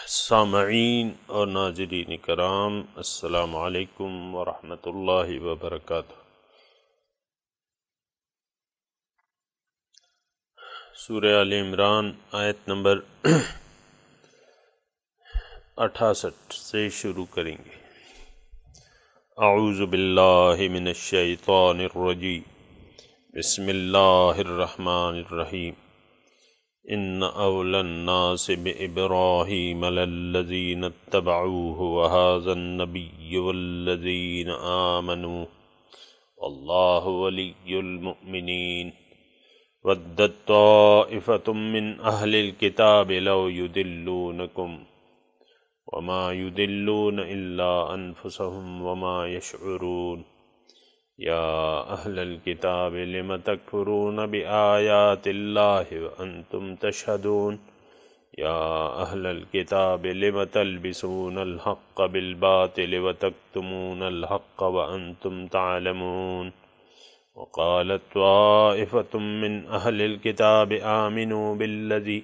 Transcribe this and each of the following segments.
سامعین اور ناظرین کرام، السلام علیکم ورحمۃ اللہ وبرکاتہ۔ سورہ آل عمران آیت نمبر 68 سے شروع کریں گے۔ اعوذ باللہ من الشیطان الرجیم، بسم اللہ الرحمن الرحیم۔ ان اول الناس بابراہیم للذین اتبعوہ وہذا النبی والذین آمنوا واللہ ولی المؤمنین۔ ودت طائفة من اہل الکتاب لو یضلونکم وما یضلون الا انفسهم وما یشعرون۔ یا اہل الکتاب لم تکفرون بآیات اللہ وانتم تشہدون۔ یا اہل الکتاب لم تلبسون الحق بالباطل وتکتمون الحق وانتم تعلمون۔ وقالت طائفة من اہل الکتاب آمنوا بالذی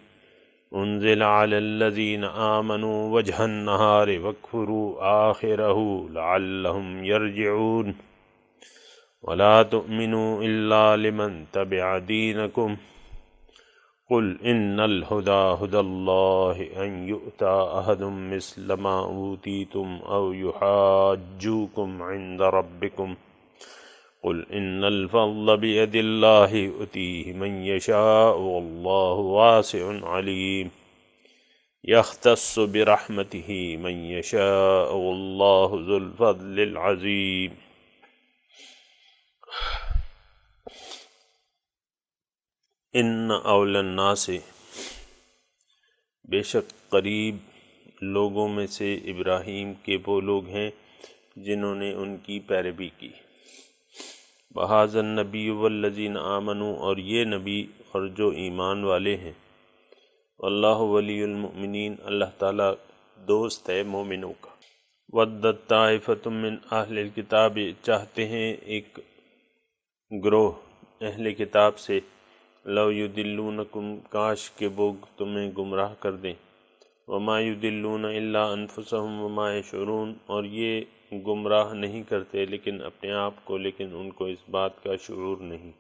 انزل علی الذین آمنوا وجہ النہار واکفروا آخرہ لعلہم یرجعون۔ ولا تؤمنوا الا لمن تبع دینکم قل ان الہدی ھدی اللہ ان یؤتی احد مثل ما اوتیتم او یحاجوکم عند ربکم قل ان الفضل بید اللہ یؤتیہ من یشاء واللہ واسع علیم۔ یختص برحمتہ من یشاء واللہ ذو الفضل العظیم۔ ان اول الناس، بے شک قریب لوگوں میں سے ابراہیم کے وہ لوگ ہیں جنہوں نے ان کی پیروی کی۔ وہذا النبی والذین آمنوا، اور یہ نبی اور جو ایمان والے ہیں۔ واللہ ولی المؤمنین، اللہ تعالیٰ دوست ہے مومنوں کا۔ ودت طائفة من اہل الکتاب، چاہتے ہیں ایک گروہ اہل کتاب سے، لو یضلونکم، کاش کہ وہ تمہیں گمراہ کر دیں۔ وما یضلون الا انفسهم وما یشعرون، اور یہ گمراہ نہیں کرتے لیکن اپنے آپ کو، لیکن ان کو اس بات کا شعور نہیں۔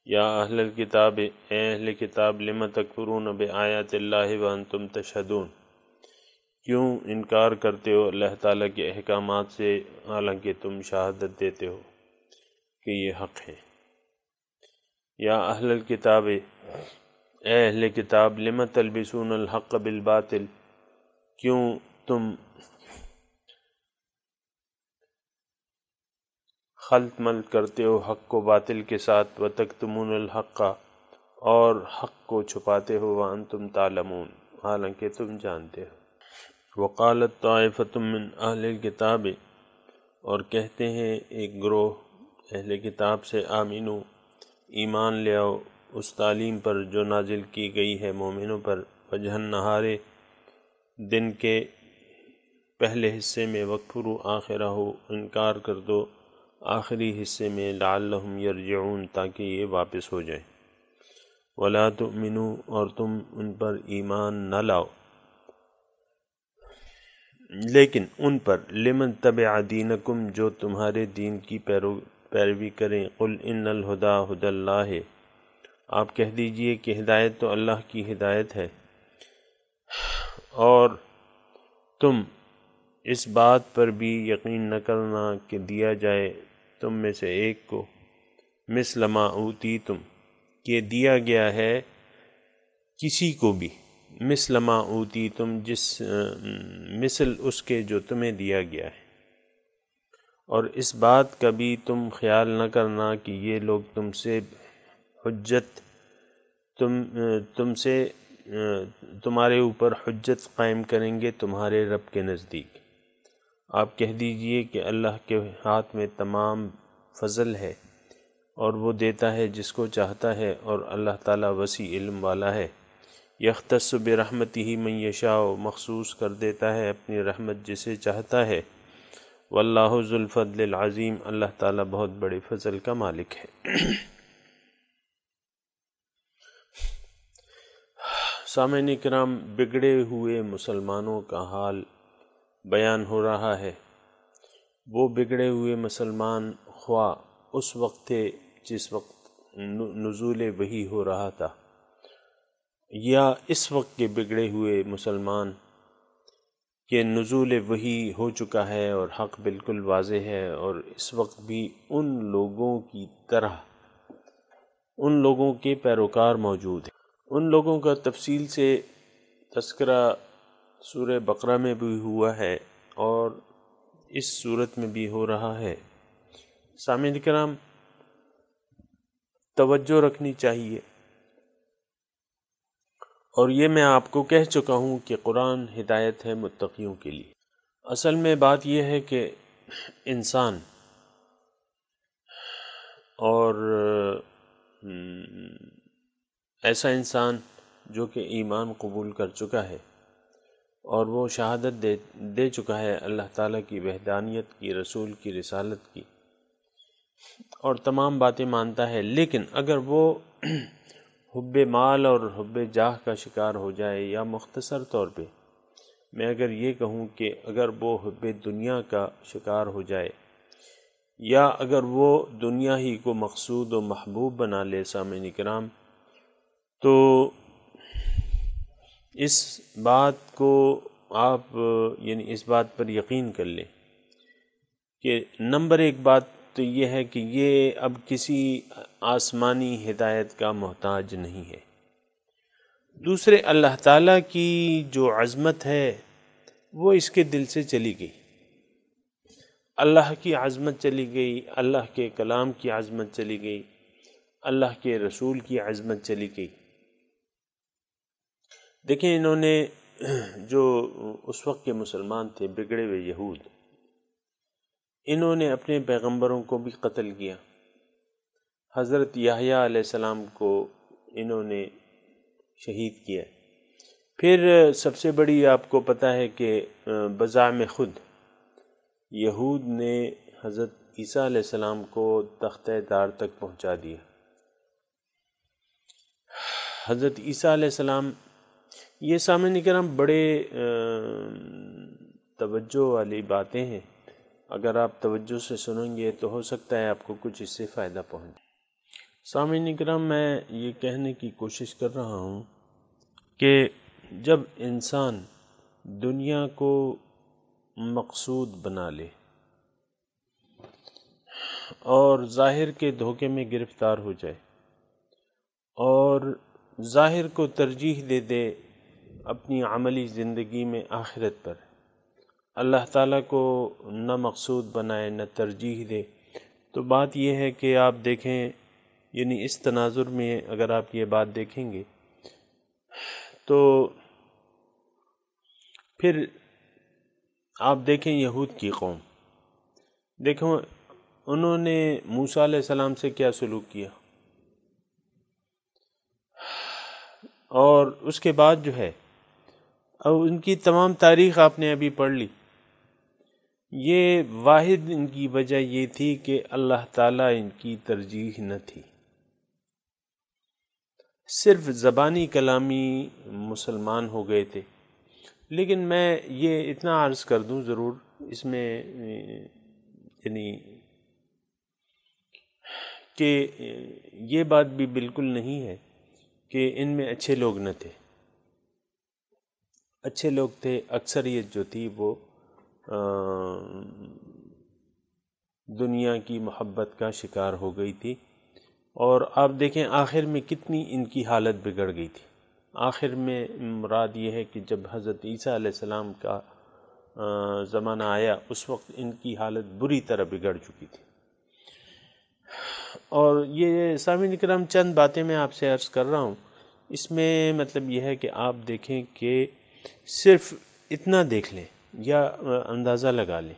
یا اہل الکتاب، اے اہل کتاب، لم تکفرون بآیات اللہ وانتم تشہدون، کیوں انکار کرتے ہو اللہ تعالیٰ کے احکامات سے حالانکہ تم شہادت دیتے ہو کہ یہ حق ہے۔ یا اہل الکتاب، اے اہل کتاب، لم تلبسون الحق بالباطل، کیوں تم خلط ملط کرتے ہو حق کو باطل کے ساتھ، وتکتمون الحق، اور حق کو چھپاتے ہو، وانتم تعلمون، حالانکہ تم جانتے ہو۔ وقالت طائفة من اہل الکتاب، اور کہتے ہیں ایک گروہ اہل کتاب سے، آمنو، ایمان لے آؤ اس تعلیم پر جو نازل کی گئی ہے مومنوں پر، وجہ النہار، دن کے پہلے حصے میں، وکفروا آخرہ، انکار کر دو آخری حصے میں، لعلہم یرجعون، تاکہ یہ واپس ہو جائیں۔ ولا تؤمنوا، اور تم ان پر ایمان نہ لاؤ، لیکن ان پر، لمن تبع دینکم، جو تمہارے دین کی پیروی کریں۔ قل ان الہدی ھدی اللہ، آپ کہہ دیجئے کہ ہدایت تو اللہ کی ہدایت ہے، اور تم اس بات پر بھی یقین نہ کرنا کہ دیا جائے تم میں سے ایک کو، مثل ما اوتیتم، کہ دیا گیا ہے کسی کو بھی، مثل ما اوتیتم، جس مثل اس کے جو تمہیں دیا گیا ہے۔ اور اس بات کا بھی تم خیال نہ کرنا کہ یہ لوگ تم سے حجت، تمہارے اوپر حجت قائم کریں گے تمہارے رب کے نزدیک۔ آپ کہہ دیجئے کہ اللہ کے ہاتھ میں تمام فضل ہے، اور وہ دیتا ہے جس کو چاہتا ہے، اور اللہ تعالیٰ وسیع علم والا ہے۔ یختص برحمتہ من یشاء، مخصوص کر دیتا ہے اپنی رحمت جسے چاہتا ہے۔ واللہ ذو الفضل العظیم، اللہ تعالیٰ بہت بڑے فضل کا مالک ہے۔ سامعین کرام، بگڑے ہوئے مسلمانوں کا حال بیان ہو رہا ہے۔ وہ بگڑے ہوئے مسلمان خواہ اس وقت تھے جس وقت نزول وحی ہو رہا تھا، یا اس وقت کے بگڑے ہوئے مسلمان کہ نزول وحی ہو چکا ہے اور حق بالکل واضح ہے، اور اس وقت بھی ان لوگوں کی طرح ان لوگوں کے پیروکار موجود ہیں۔ ان لوگوں کا تفصیل سے تذکرہ سورہ بقرہ میں بھی ہوا ہے اور اس صورت میں بھی ہو رہا ہے۔ سامعین کرام، توجہ رکھنی چاہیے، اور یہ میں آپ کو کہہ چکا ہوں کہ قرآن ہدایت ہے متقیوں کے لیے۔ اصل میں بات یہ ہے کہ انسان اور ایسا انسان جو کہ ایمان قبول کر چکا ہے اور وہ شہادت دے چکا ہے اللہ تعالیٰ کی وحدانیت کی، رسول کی رسالت کی، اور تمام باتیں مانتا ہے، لیکن اگر وہ حب مال اور حب جاہ کا شکار ہو جائے، یا مختصر طور پہ میں اگر یہ کہوں کہ اگر وہ حب دنیا کا شکار ہو جائے، یا اگر وہ دنیا ہی کو مقصود و محبوب بنا لے، سامعین کرام، تو اس بات کو آپ یعنی اس بات پر یقین کر لیں کہ نمبر ایک بات تو یہ ہے کہ یہ اب کسی آسمانی ہدایت کا محتاج نہیں ہے۔ دوسرے، اللہ تعالیٰ کی جو عظمت ہے وہ اس کے دل سے چلی گئی، اللہ کی عظمت چلی گئی، اللہ کے کلام کی عظمت چلی گئی، اللہ کے رسول کی عظمت چلی گئی۔ دیکھیں، انہوں نے جو اس وقت کے مسلمان تھے، بگڑے ہوئے یہود، انہوں نے اپنے پیغمبروں کو بھی قتل کیا۔ حضرت یحییٰ علیہ السلام کو انہوں نے شہید کیا۔ پھر سب سے بڑی آپ کو پتہ ہے کہ بزعم خود یہود نے حضرت عیسیٰ علیہ السلام کو تختہ دار تک پہنچا دیا۔ حضرت عیسیٰ علیہ السلام، یہ سامعین کرام بڑے توجہ والی باتیں ہیں، اگر آپ توجہ سے سنیں گے تو ہو سکتا ہے آپ کو کچھ اس سے فائدہ پہنچے۔ سامعین کرام، میں یہ کہنے کی کوشش کر رہا ہوں کہ جب انسان دنیا کو مقصود بنا لے اور ظاہر کے دھوکے میں گرفتار ہو جائے اور ظاہر کو ترجیح دے دے اپنی عملی زندگی میں آخرت پر، اللہ تعالیٰ کو نہ مقصود بنائے نہ ترجیح دے، تو بات یہ ہے کہ آپ دیکھیں، یعنی اس تناظر میں اگر آپ یہ بات دیکھیں گے تو پھر آپ دیکھیں یہود کی قوم، دیکھو انہوں نے موسیٰ علیہ السلام سے کیا سلوک کیا، اور اس کے بعد جو ہے اب ان کی تمام تاریخ آپ نے ابھی پڑھ لی۔ یہ واحد ان کی وجہ یہ تھی کہ اللہ تعالیٰ ان کی ترجیح نہ تھی، صرف زبانی کلامی مسلمان ہو گئے تھے۔ لیکن میں یہ اتنا عرض کر دوں ضرور، اس میں یعنی کہ یہ بات بھی بالکل نہیں ہے کہ ان میں اچھے لوگ نہ تھے، اچھے لوگ تھے، اکثریت جو تھی وہ دنیا کی محبت کا شکار ہو گئی تھی، اور آپ دیکھیں آخر میں کتنی ان کی حالت بگڑ گئی تھی۔ آخر میں مراد یہ ہے کہ جب حضرت عیسیٰ علیہ السلام کا زمانہ آیا، اس وقت ان کی حالت بری طرح بگڑ چکی تھی۔ اور یہ سامعین کرام چند باتیں میں آپ سے عرض کر رہا ہوں، اس میں مطلب یہ ہے کہ آپ دیکھیں کہ صرف اتنا دیکھ لیں یا اندازہ لگا لیں،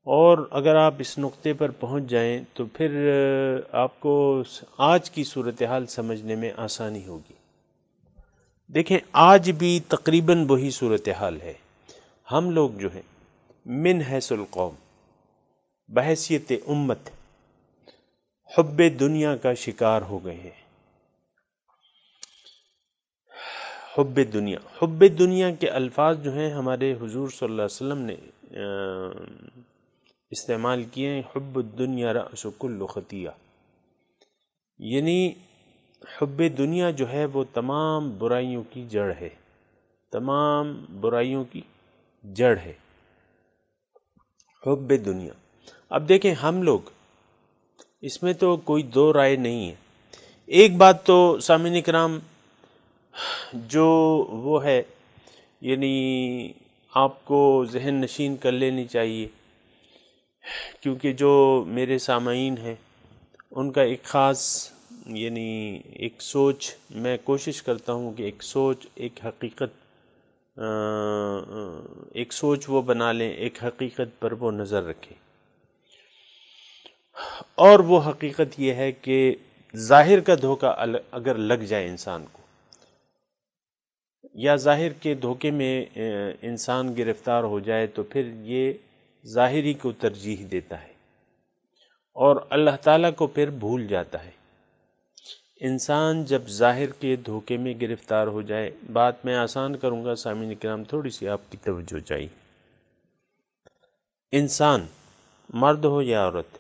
اور اگر آپ اس نقطے پر پہنچ جائیں تو پھر آپ کو آج کی صورتحال سمجھنے میں آسانی ہوگی۔ دیکھیں، آج بھی تقریباً وہی صورتحال ہے۔ ہم لوگ جو ہیں من حیث القوم، بحیثیت امت، حب دنیا کا شکار ہو گئے ہیں۔ حب دنیا، حب دنیا کے الفاظ جو ہیں ہمارے حضور صلی اللہ علیہ وسلم نے استعمال کیے ہیں، حب الدنیا رأس کل خطیہ، یعنی حب دنیا جو ہے وہ تمام برائیوں کی جڑ ہے، تمام برائیوں کی جڑ ہے حب دنیا۔ اب دیکھیں ہم لوگ اس میں تو کوئی دو رائے نہیں ہے۔ ایک بات تو سامعین کرام جو وہ ہے یعنی آپ کو ذہن نشین کر لینی چاہیے، کیونکہ جو میرے سامعین ہیں ان کا ایک خاص یعنی ایک سوچ، میں کوشش کرتا ہوں کہ ایک سوچ، ایک حقیقت، ایک سوچ وہ بنا لیں، ایک حقیقت پر وہ نظر رکھیں، اور وہ حقیقت یہ ہے کہ ظاہر کا دھوکہ اگر لگ جائے انسان کو، یا ظاہر کے دھوکے میں انسان گرفتار ہو جائے، تو پھر یہ ظاہری کو ترجیح دیتا ہے اور اللہ تعالیٰ کو پھر بھول جاتا ہے۔ انسان جب ظاہر کے دھوکے میں گرفتار ہو جائے، بات میں آسان کروں گا سامعین کرام، تھوڑی سی آپ کی توجہ چاہیے۔ انسان مرد ہو یا عورت،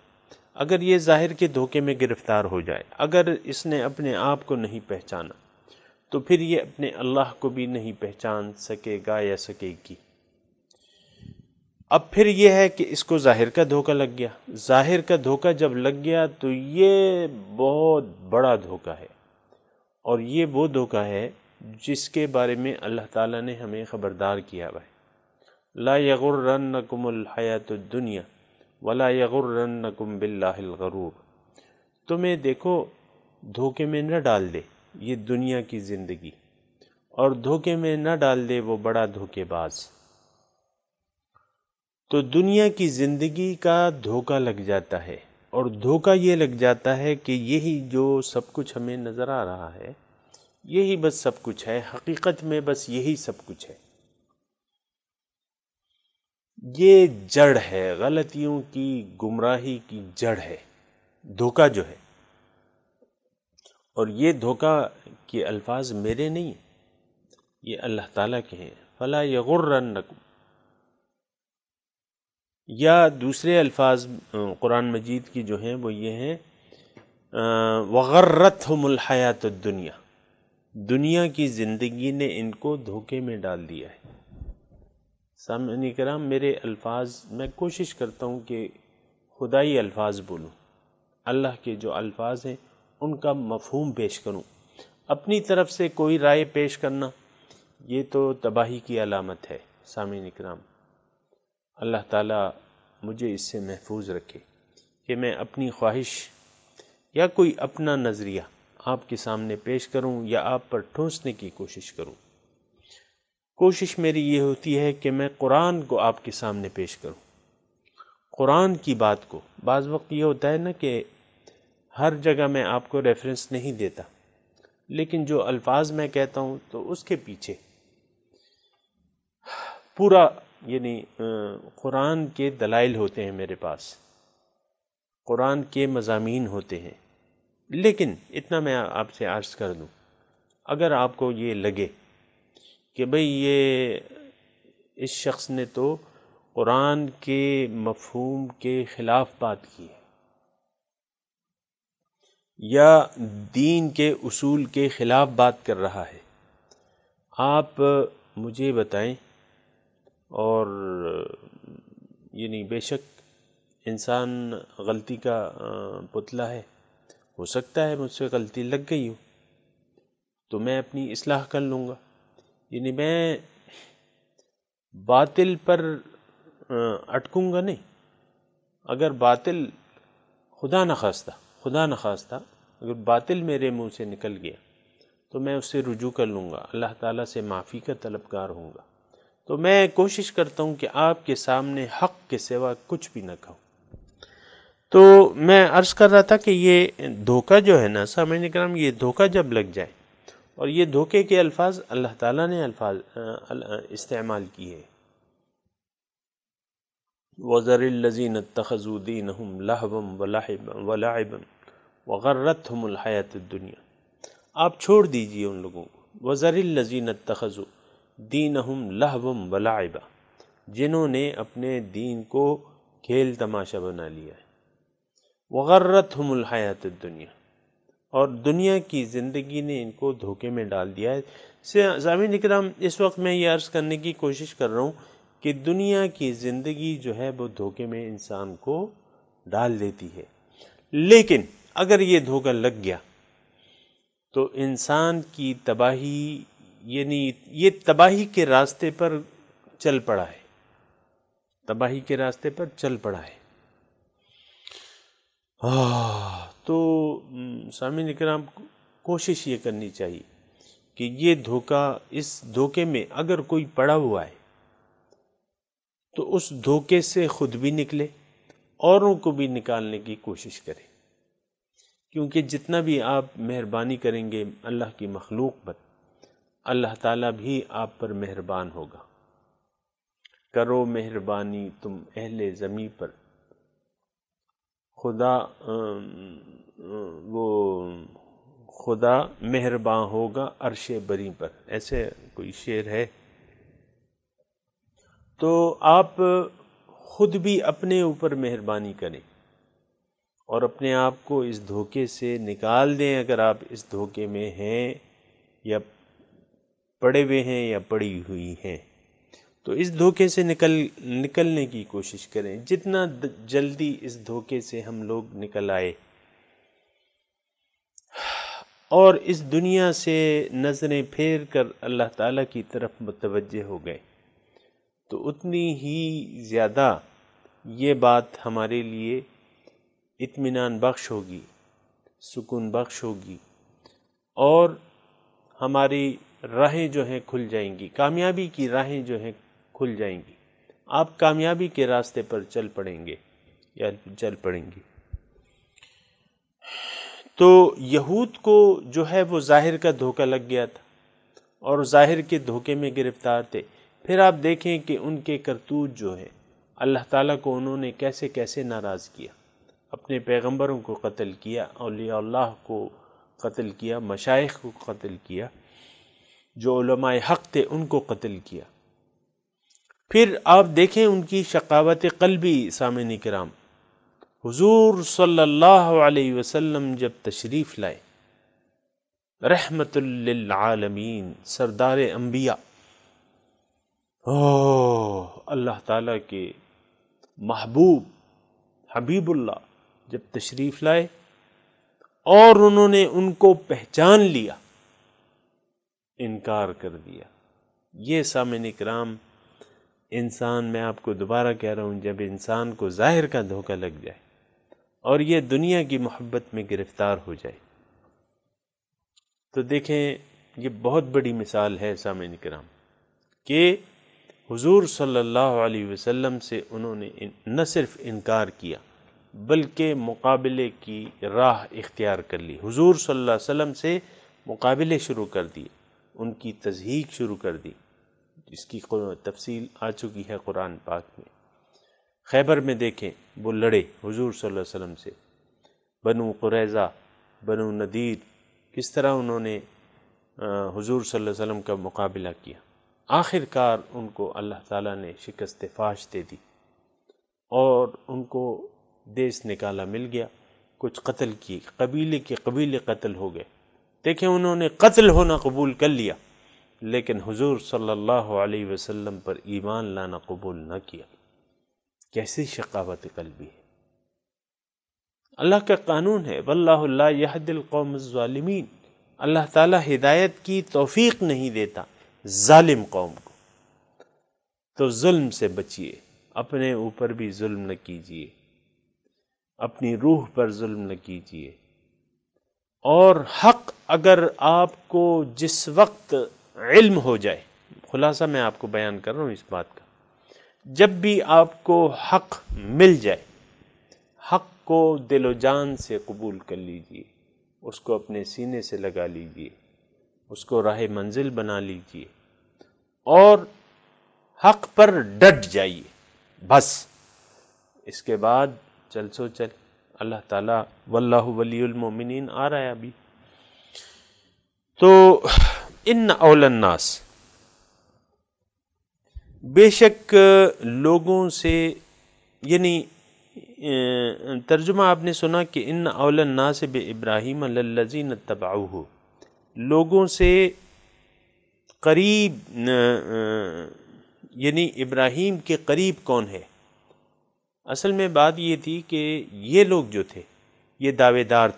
اگر یہ ظاہر کے دھوکے میں گرفتار ہو جائے، اگر اس نے اپنے آپ کو نہیں پہچانا، تو پھر یہ اپنے اللہ کو بھی نہیں پہچان سکے گا یا سکے گی۔ اب پھر یہ ہے کہ اس کو ظاہر کا دھوکہ لگ گیا، ظاہر کا دھوکہ جب لگ گیا تو یہ بہت بڑا دھوکہ ہے، اور یہ وہ دھوکہ ہے جس کے بارے میں اللہ تعالیٰ نے ہمیں خبردار کیا ہوا ہے، لا یغرنکم الحیات الدنیا ولا یغرنکم باللہ الغرور۔ تمہیں دیکھو دھوکے میں نہ ڈال دے یہ دنیا کی زندگی، اور دھوکے میں نہ ڈال دے وہ بڑا دھوکے باز۔ تو دنیا کی زندگی کا دھوکہ لگ جاتا ہے، اور دھوکہ یہ لگ جاتا ہے کہ یہی جو سب کچھ ہمیں نظر آ رہا ہے، یہی بس سب کچھ ہے، حقیقت میں بس یہی سب کچھ ہے۔ یہ جڑ ہے غلطیوں کی، گمراہی کی جڑ ہے دھوکہ جو ہے، اور یہ دھوکہ کے الفاظ میرے نہیں ہیں، یہ اللہ تعالیٰ کے ہیں، فلا یغرنکم، یا دوسرے الفاظ قرآن مجید کی جو ہیں وہ یہ ہیں وغرتہم الحیات الدنیا، دنیا کی زندگی نے ان کو دھوکے میں ڈال دیا ہے۔ سامعین کرام میرے الفاظ، میں کوشش کرتا ہوں کہ خدائی الفاظ بولوں، اللہ کے جو الفاظ ہیں ان کا مفہوم پیش کروں، اپنی طرف سے کوئی رائے پیش کرنا یہ تو تباہی کی علامت ہے۔ سامعین کرام اللہ تعالیٰ مجھے اس سے محفوظ رکھے کہ میں اپنی خواہش یا کوئی اپنا نظریہ آپ کے سامنے پیش کروں یا آپ پر ٹھونسنے کی کوشش کروں۔ کوشش میری یہ ہوتی ہے کہ میں قرآن کو آپ کے سامنے پیش کروں، قرآن کی بات کو۔ بعض وقت یہ ہوتا ہے نا کہ ہر جگہ میں آپ کو ریفرنس نہیں دیتا، لیکن جو الفاظ میں کہتا ہوں تو اس کے پیچھے پورا یعنی قرآن کے دلائل ہوتے ہیں میرے پاس، قرآن کے مضامین ہوتے ہیں۔ لیکن اتنا میں آپ سے عرض کر دوں، اگر آپ کو یہ لگے کہ بھئی یہ اس شخص نے تو قرآن کے مفہوم کے خلاف بات کی ہے، یا دین کے اصول کے خلاف بات کر رہا ہے، آپ مجھے بتائیں۔ اور یعنی بے شک انسان غلطی کا پتلا ہے، ہو سکتا ہے مجھ سے غلطی لگ گئی ہو تو میں اپنی اصلاح کر لوں گا، یعنی میں باطل پر اٹکوں گا نہیں۔ اگر باطل خدا نخواستہ اگر باطل میرے منہ سے نکل گیا تو میں اس سے رجوع کر لوں گا، اللہ تعالیٰ سے معافی کا طلبگار ہوں گا۔ تو میں کوشش کرتا ہوں کہ آپ کے سامنے حق کے سوا کچھ بھی نہ کہوں۔ تو میں عرض کر رہا تھا کہ یہ دھوکہ جو ہے نا سامعین کرام، یہ دھوکہ جب لگ جائے، اور یہ دھوکے کے الفاظ اللہ تعالیٰ نے استعمال کیے، وَذَرِ الَّذِينَ اتَّخَذُوا دِينَهُمْ لَهْوًا وَلَعِبًا وَغَرَّتْهُمُ الْحَيَاةُ الدُّنْيَا، آپ چھوڑ دیجئے ان لوگوں کو وَذَرِ الَّذِينَ اتَّخَذُوا دِينَهُمْ لَهْوًا وَلَعِبًا، جنہوں نے اپنے دین کو کھیل تماشا بنا لیا ہے، وَغَرَّتْهُمُ الْحَيَاةُ الدُّنْيَا، اور دنیا کی زندگی نے ان کو دھوکے میں ڈال دیا ہے۔ سامعین اکرام، اس وقت میں یہ عرض کرنے کی کوشش کر رہا ہوں کہ دنیا کی زندگی جو ہے وہ دھوکے میں انسان کو ڈال دیتی ہے، لیکن اگر یہ دھوکہ لگ گیا تو انسان کی تباہی، یعنی یہ تباہی کے راستے پر چل پڑا ہے، تباہی کے راستے پر چل پڑا ہے۔ تو سامعین اکرام، کوشش یہ کرنی چاہیے کہ یہ دھوکہ، اس دھوکے میں اگر کوئی پڑا ہوا ہے تو اس دھوکے سے خود بھی نکلے، اوروں کو بھی نکالنے کی کوشش کرے، کیونکہ جتنا بھی آپ مہربانی کریں گے اللہ کی مخلوق پر، اللہ تعالیٰ بھی آپ پر مہربان ہوگا۔ کرو مہربانی تم اہل زمیں پر، خدا مہربان ہوگا عرش بری پر، ایسے کوئی شعر ہے۔ تو آپ خود بھی اپنے اوپر مہربانی کریں اور اپنے آپ کو اس دھوکے سے نکال دیں، اگر آپ اس دھوکے میں ہیں یا پڑے ہوئے ہیں یا پڑی ہوئی ہیں تو اس دھوکے سے نکلنے کی کوشش کریں۔ جتنا جلدی اس دھوکے سے ہم لوگ نکل آئے اور اس دنیا سے نظریں پھیر کر اللہ تعالیٰ کی طرف متوجہ ہو گئے تو اتنی ہی زیادہ یہ بات ہمارے لیے اطمینان بخش ہوگی، سکون بخش ہوگی، اور ہماری راہیں جو ہیں کھل جائیں گی، کامیابی کی راہیں جو ہیں کھل جائیں گی، آپ کامیابی کے راستے پر چل پڑیں گے یا چل پڑیں گی۔ تو یہود کو جو ہے وہ ظاہر کا دھوکہ لگ گیا تھا اور ظاہر کے دھوکے میں گرفتار تھے۔ پھر آپ دیکھیں کہ ان کے کرتوت جو ہے، اللہ تعالیٰ کو انہوں نے کیسے کیسے ناراض کیا، اپنے پیغمبروں کو قتل کیا، اولیاء اللہ کو قتل کیا، مشائخ کو قتل کیا، جو علماء حق تھے ان کو قتل کیا۔ پھر آپ دیکھیں ان کی شقاوت قلبی، سامعین کرام، حضور صلی اللہ علیہ وسلم جب تشریف لائے، رحمت للعالمین، سردار انبیاء، اللہ تعالیٰ کے محبوب حبیب اللہ جب تشریف لائے اور انہوں نے ان کو پہچان لیا، انکار کر دیا۔ یہ سامعین کرام، انسان، میں آپ کو دوبارہ کہہ رہا ہوں، جب انسان کو ظاہر کا دھوکہ لگ جائے اور یہ دنیا کی محبت میں گرفتار ہو جائے تو دیکھیں یہ بہت بڑی مثال ہے سامعین کرام کہ حضور صلی اللہ علیہ وسلم سے انہوں نے نہ صرف انکار کیا بلکہ مقابلے کی راہ اختیار کر لی، حضور صلی اللہ علیہ وسلم سے مقابلے شروع کر دیے، ان کی تضحیک شروع کر دی، جس کی تفصیل آ چکی ہے قرآن پاک میں۔ خیبر میں دیکھیں وہ لڑے حضور صلی اللہ علیہ وسلم سے، بنو قریظہ، بنو نذیر، کس طرح انہوں نے حضور صلی اللہ علیہ وسلم کا مقابلہ کیا۔ آخر کار ان کو اللہ تعالیٰ نے شکست فاش دے دی اور ان کو دیس نکالا مل گیا، کچھ قتل کیے، قبیلے کے قبیلے قتل ہو گئے۔ دیکھیں انہوں نے قتل ہونا قبول کر لیا لیکن حضور صلی اللہ علیہ وسلم پر ایمان لانا قبول نہ کیا۔ کیسی شقاوت قلبی ہے! اللہ کا قانون ہے، واللہ لا یہدی القوم الظالمین، اللہ تعالیٰ ہدایت کی توفیق نہیں دیتا ظالم قوم کو۔ تو ظلم سے بچیے، اپنے اوپر بھی ظلم نہ کیجیے، اپنی روح پر ظلم نہ کیجیے، اور حق اگر آپ کو جس وقت علم ہو جائے، خلاصہ میں آپ کو بیان کر رہا ہوں اس بات کا، جب بھی آپ کو حق مل جائے، حق کو دل و جان سے قبول کر لیجیے، اس کو اپنے سینے سے لگا لیجیے، اس کو راہ منزل بنا لیجیے اور حق پر ڈٹ جائیے، بس اس کے بعد چل سو چل۔ اللہ تعالیٰ واللہ ولی المومنین آ رہا ہے ابھی۔ تو ان اول الناس، بے شک لوگوں سے، یعنی ترجمہ آپ نے سنا کہ ان اول الناس بابراہیم للذین اتبعوہ، لوگوں سے قریب یعنی ابراہیم کے قریب کون ہے؟ اصل میں بات یہ تھی کہ یہ لوگ جو تھے یہ دعوے دار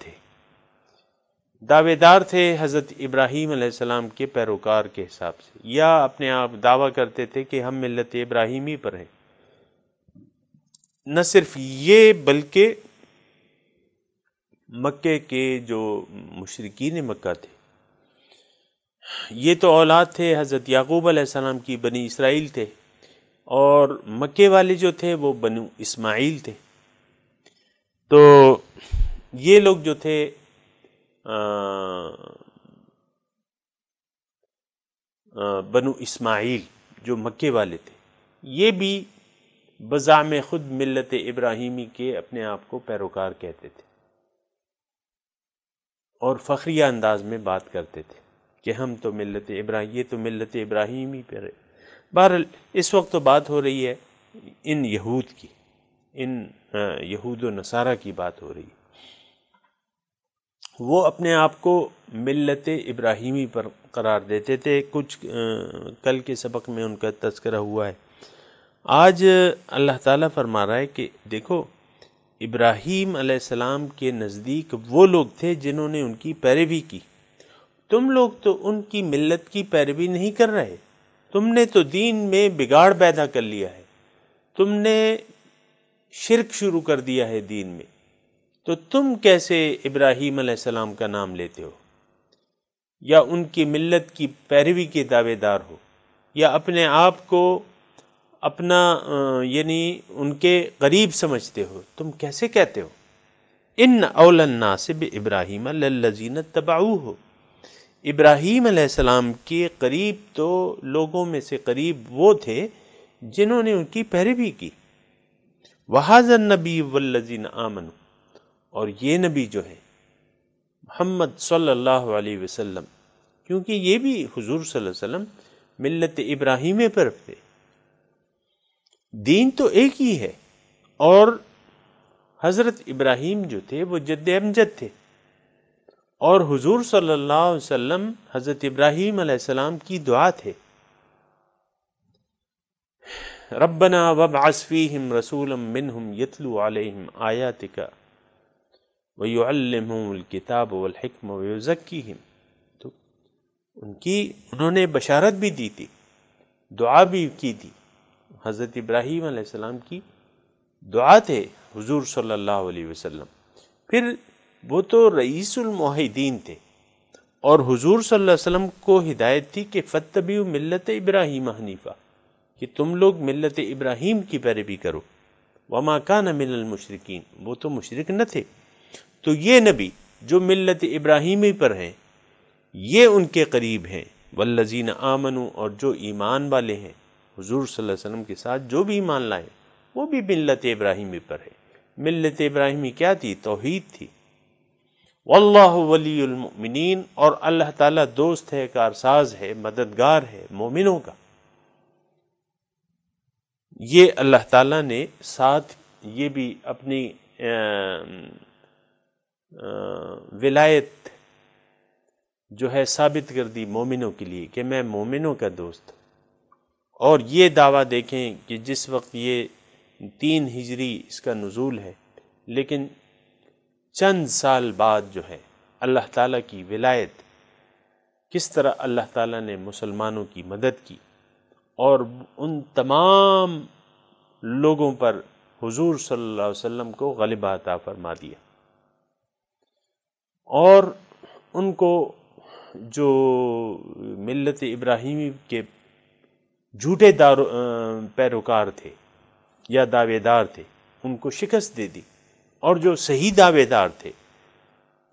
تھے حضرت ابراہیم علیہ السلام کے پیروکار کے حساب سے، یا اپنے آپ دعویٰ کرتے تھے کہ ہم ملت ابراہیمی پر ہیں۔ نہ صرف یہ بلکہ مکے کے جو مشرکین مکہ تھے یہ تو اولاد تھے حضرت یعقوب علیہ السلام کی، بنی اسرائیل تھے، اور مکے والے جو تھے وہ بنو اسماعیل تھے۔ تو یہ لوگ جو تھے بنو اسماعیل جو مکے والے تھے، یہ بھی بزعم خود ملت ابراہیمی کے اپنے آپ کو پیروکار کہتے تھے اور فخریہ انداز میں بات کرتے تھے کہ ہم تو ملت ابراہیم، یہ تو ملت ابراہیمی پر ہے۔ بہرحال اس وقت تو بات ہو رہی ہے ان یہود کی، ان یہود و نصارہ کی بات ہو رہی ہے۔ وہ اپنے آپ کو ملت ابراہیمی پر قرار دیتے تھے، کچھ کل کے سبق میں ان کا تذکرہ ہوا ہے۔ آج اللہ تعالیٰ فرما رہا ہے کہ دیکھو ابراہیم علیہ السلام کے نزدیک وہ لوگ تھے جنہوں نے ان کی پیروی کی، تم لوگ تو ان کی ملت کی پیروی نہیں کر رہے، تم نے تو دین میں بگاڑ پیدا کر لیا ہے، تم نے شرک شروع کر دیا ہے دین میں، تو تم کیسے ابراہیم علیہ السلام کا نام لیتے ہو یا ان کی ملت کی پیروی کے دعوے دار ہو، یا اپنے آپ کو اپنا یعنی ان کے قریب سمجھتے ہو؟ تم کیسے کہتے ہو؟ ان اول الناس بابراہیم للذین اتبعوہ، ابراہیم علیہ السلام کے قریب تو لوگوں میں سے قریب وہ تھے جنہوں نے ان کی پیروی کی۔ وہذا النبی والذین آمنوا، اور یہ نبی جو ہے محمد صلی اللہ علیہ وسلم، کیونکہ یہ بھی حضور صلی اللہ علیہ وسلم ملت ابراہیمی پر تھے، دین تو ایک ہی ہے، اور حضرت ابراہیم جو تھے وہ جد امجد تھے، اور حضور صلی اللہ علیہ وسلم حضرت ابراہیم علیہ السلام کی دعا تھے، ربنا وابعث فیہم رسولا منہم یتلو علیہم آیاتک وَيُعَلِّمُهُمُ الْكِتَابَ وَالْحِكْمَ وَيُزَكِّيهِمْ، تو انہوں نے بشارت بھی دی تھی، دعا بھی کی تھی۔ حضرت ابراہیم علیہ السلام کی دعا تھے حضور صلی اللہ علیہ وسلم، پھر وہ تو رئیس الموحدین تھے، اور حضور صلی اللہ علیہ وسلم کو ہدایت تھی کہ فَاتَّبِعُوا مِلَّةَ إِبْرَاهِيمَ حَنِيفًا، کہ تم لوگ ملت ابراہیم کی پیروی کرو، وَمَا كَانَ مِنَ الْمُشْرِكِينَ، وہ تو مشرک نہ تھے۔ تو یہ نبی جو ملت ابراہیمی پر ہیں یہ ان کے قریب ہیں، والذین آمنوا، اور جو ایمان والے ہیں حضور صلی اللہ علیہ وسلم کے ساتھ جو بھی ایمان لائے وہ بھی ملت ابراہیمی پر ہے۔ ملت ابراہیمی کیا تھی؟ توحید تھی۔ واللہ ولی المؤمنین، اور اللہ تعالیٰ دوست ہے، کارساز ہے، مددگار ہے مومنوں کا۔ یہ اللہ تعالیٰ نے ساتھ یہ بھی اپنی ولایت جو ہے ثابت کر دی مومنوں کے لیے کہ میں مومنوں کا دوست ہوں۔ اور یہ دعویٰ دیکھیں کہ جس وقت یہ 3 ہجری اس کا نزول ہے، لیکن چند سال بعد جو ہے اللہ تعالیٰ کی ولایت، کس طرح اللہ تعالیٰ نے مسلمانوں کی مدد کی اور ان تمام لوگوں پر حضور صلی اللہ علیہ وسلم کو غلبہ عطا فرما دیا، اور ان کو جو ملت ابراہیمی کے جھوٹے پیروکار تھے یا دعوے دار تھے ان کو شکست دے دی، اور جو صحیح دعوے دار تھے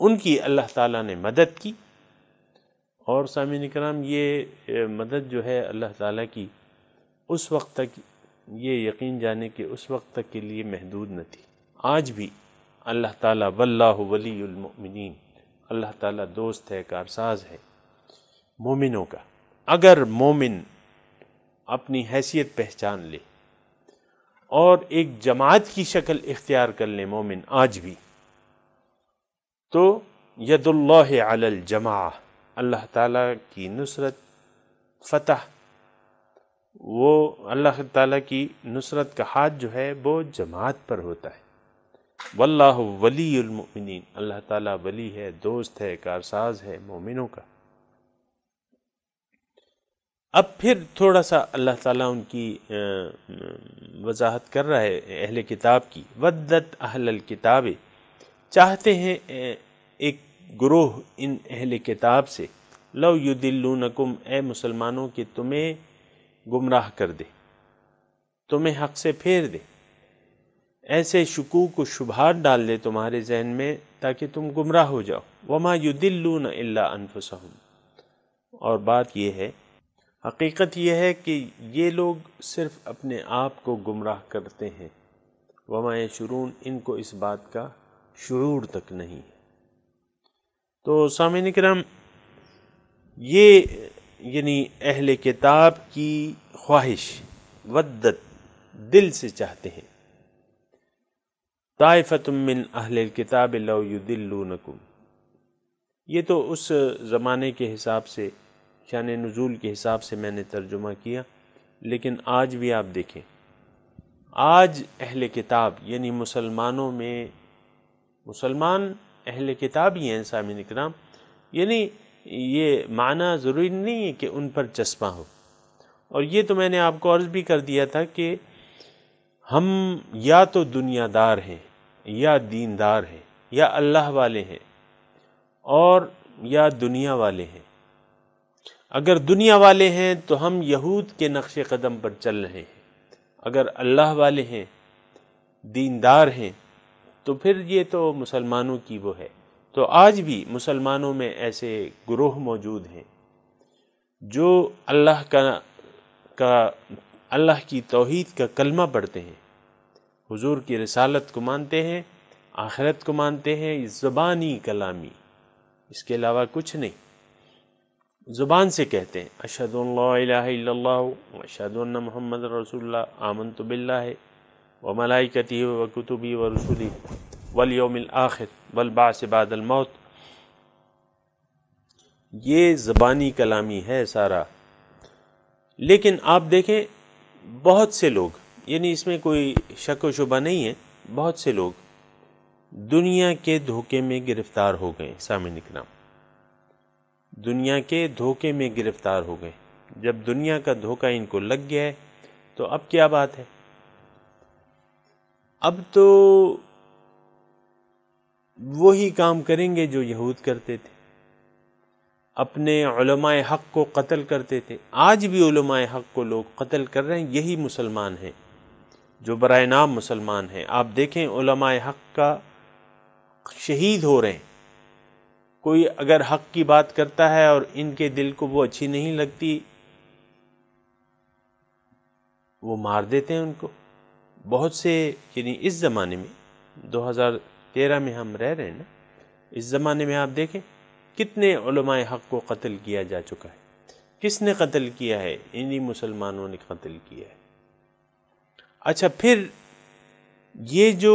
ان کی اللہ تعالیٰ نے مدد کی۔ اور سامعین کرام، یہ مدد جو ہے اللہ تعالیٰ کی اس وقت تک، یہ یقین جانے کہ اس وقت تک کے لیے محدود نہ تھی، آج بھی اللہ تعالیٰ واللہ ولی المؤمنین، اللہ تعالیٰ دوست ہے، کارساز ہے مومنوں کا۔ اگر مومن اپنی حیثیت پہچان لے اور ایک جماعت کی شکل اختیار کر لے مومن آج بھی، تو ید اللہ علی الجماعہ، اللہ تعالیٰ کی نصرت، فتح، وہ اللہ تعالیٰ کی نصرت کا ہاتھ جو ہے وہ جماعت پر ہوتا ہے۔ واللہ ولی المؤمنین، اللہ تعالیٰ ولی ہے، دوست ہے، کارساز ہے مومنوں کا۔ اب پھر تھوڑا سا اللہ تعالیٰ ان کی وضاحت کر رہا ہے اہل کتاب کی۔ ودت اہل الکتاب، چاہتے ہیں ایک گروہ ان اہل کتاب سے، لو یدلونکم، اے مسلمانوں کہ تمہیں گمراہ کر دے، تمہیں حق سے پھیر دے، ایسے شکوک و شبہات ڈال دے تمہارے ذہن میں تاکہ تم گمراہ ہو جاؤ۔ وما یدلون الا انفسہم، اور بات یہ ہے، حقیقت یہ ہے کہ یہ لوگ صرف اپنے آپ کو گمراہ کرتے ہیں۔ وما یشعرون، ان کو اس بات کا شعور تک نہیں ہے۔ تو سامعین کرام، یہ یعنی اہل کتاب کی خواہش، ودت، دل سے چاہتے ہیں، طائفۃ من اہل الکتاب لو یدلونکم، یہ تو اس زمانے کے حساب سے، شان نزول کے حساب سے میں نے ترجمہ کیا، لیکن آج بھی آپ دیکھیں، آج اہل کتاب یعنی مسلمانوں میں، مسلمان اہل کتاب ہی ہیں سامعین اکرام، یعنی یہ معنی ضروری نہیں ہے کہ ان پر چسپاں ہو۔ اور یہ تو میں نے آپ کو عرض بھی کر دیا تھا کہ ہم یا تو دنیا دار ہیں، یا دیندار ہیں، یا اللہ والے ہیں، اور یا دنیا والے ہیں۔ اگر دنیا والے ہیں تو ہم یہود کے نقش قدم پر چل رہے ہیں، اگر اللہ والے ہیں، دیندار ہیں، تو پھر یہ تو مسلمانوں کی وہ ہے۔ تو آج بھی مسلمانوں میں ایسے گروہ موجود ہیں جو اللہ کی توحید کا کلمہ پڑھتے ہیں، حضور کی رسالت کو مانتے ہیں، آخرت کو مانتے ہیں، زبانی کلامی، اس کے علاوہ کچھ نہیں، زبان سے کہتے ہیں اشہد ان لا الہ الا اللہ واشہد ان محمد رسول اللہ، آمنت باللہ وملائکتہ وکتبہ ورسلہ والیوم الآخر والبعث بعد الموت۔ یہ زبانی کلامی ہے سارا، لیکن آپ دیکھیں بہت سے لوگ، یعنی اس میں کوئی شک و شبہ نہیں ہے، بہت سے لوگ دنیا کے دھوکے میں گرفتار ہو گئے۔ سامعین اکرام، دنیا کے دھوکے میں گرفتار ہو گئے۔ جب دنیا کا دھوکہ ان کو لگ گیا ہے تو اب کیا بات ہے؟ اب تو وہی کام کریں گے جو یہود کرتے تھے، اپنے علماء حق کو قتل کرتے تھے۔ آج بھی علماء حق کو لوگ قتل کر رہے ہیں، یہی مسلمان ہیں جو برائے نام مسلمان ہیں۔ آپ دیکھیں علماء حق کا شہید ہو رہے ہیں۔ کوئی اگر حق کی بات کرتا ہے اور ان کے دل کو وہ اچھی نہیں لگتی، وہ مار دیتے ہیں ان کو۔ بہت سے، یعنی اس زمانے میں 2013 میں ہم رہ رہے ہیں نا، اس زمانے میں آپ دیکھیں کتنے علماء حق کو قتل کیا جا چکا ہے۔ کس نے قتل کیا ہے؟ انہی مسلمانوں نے قتل کیا ہے۔ اچھا، پھر یہ جو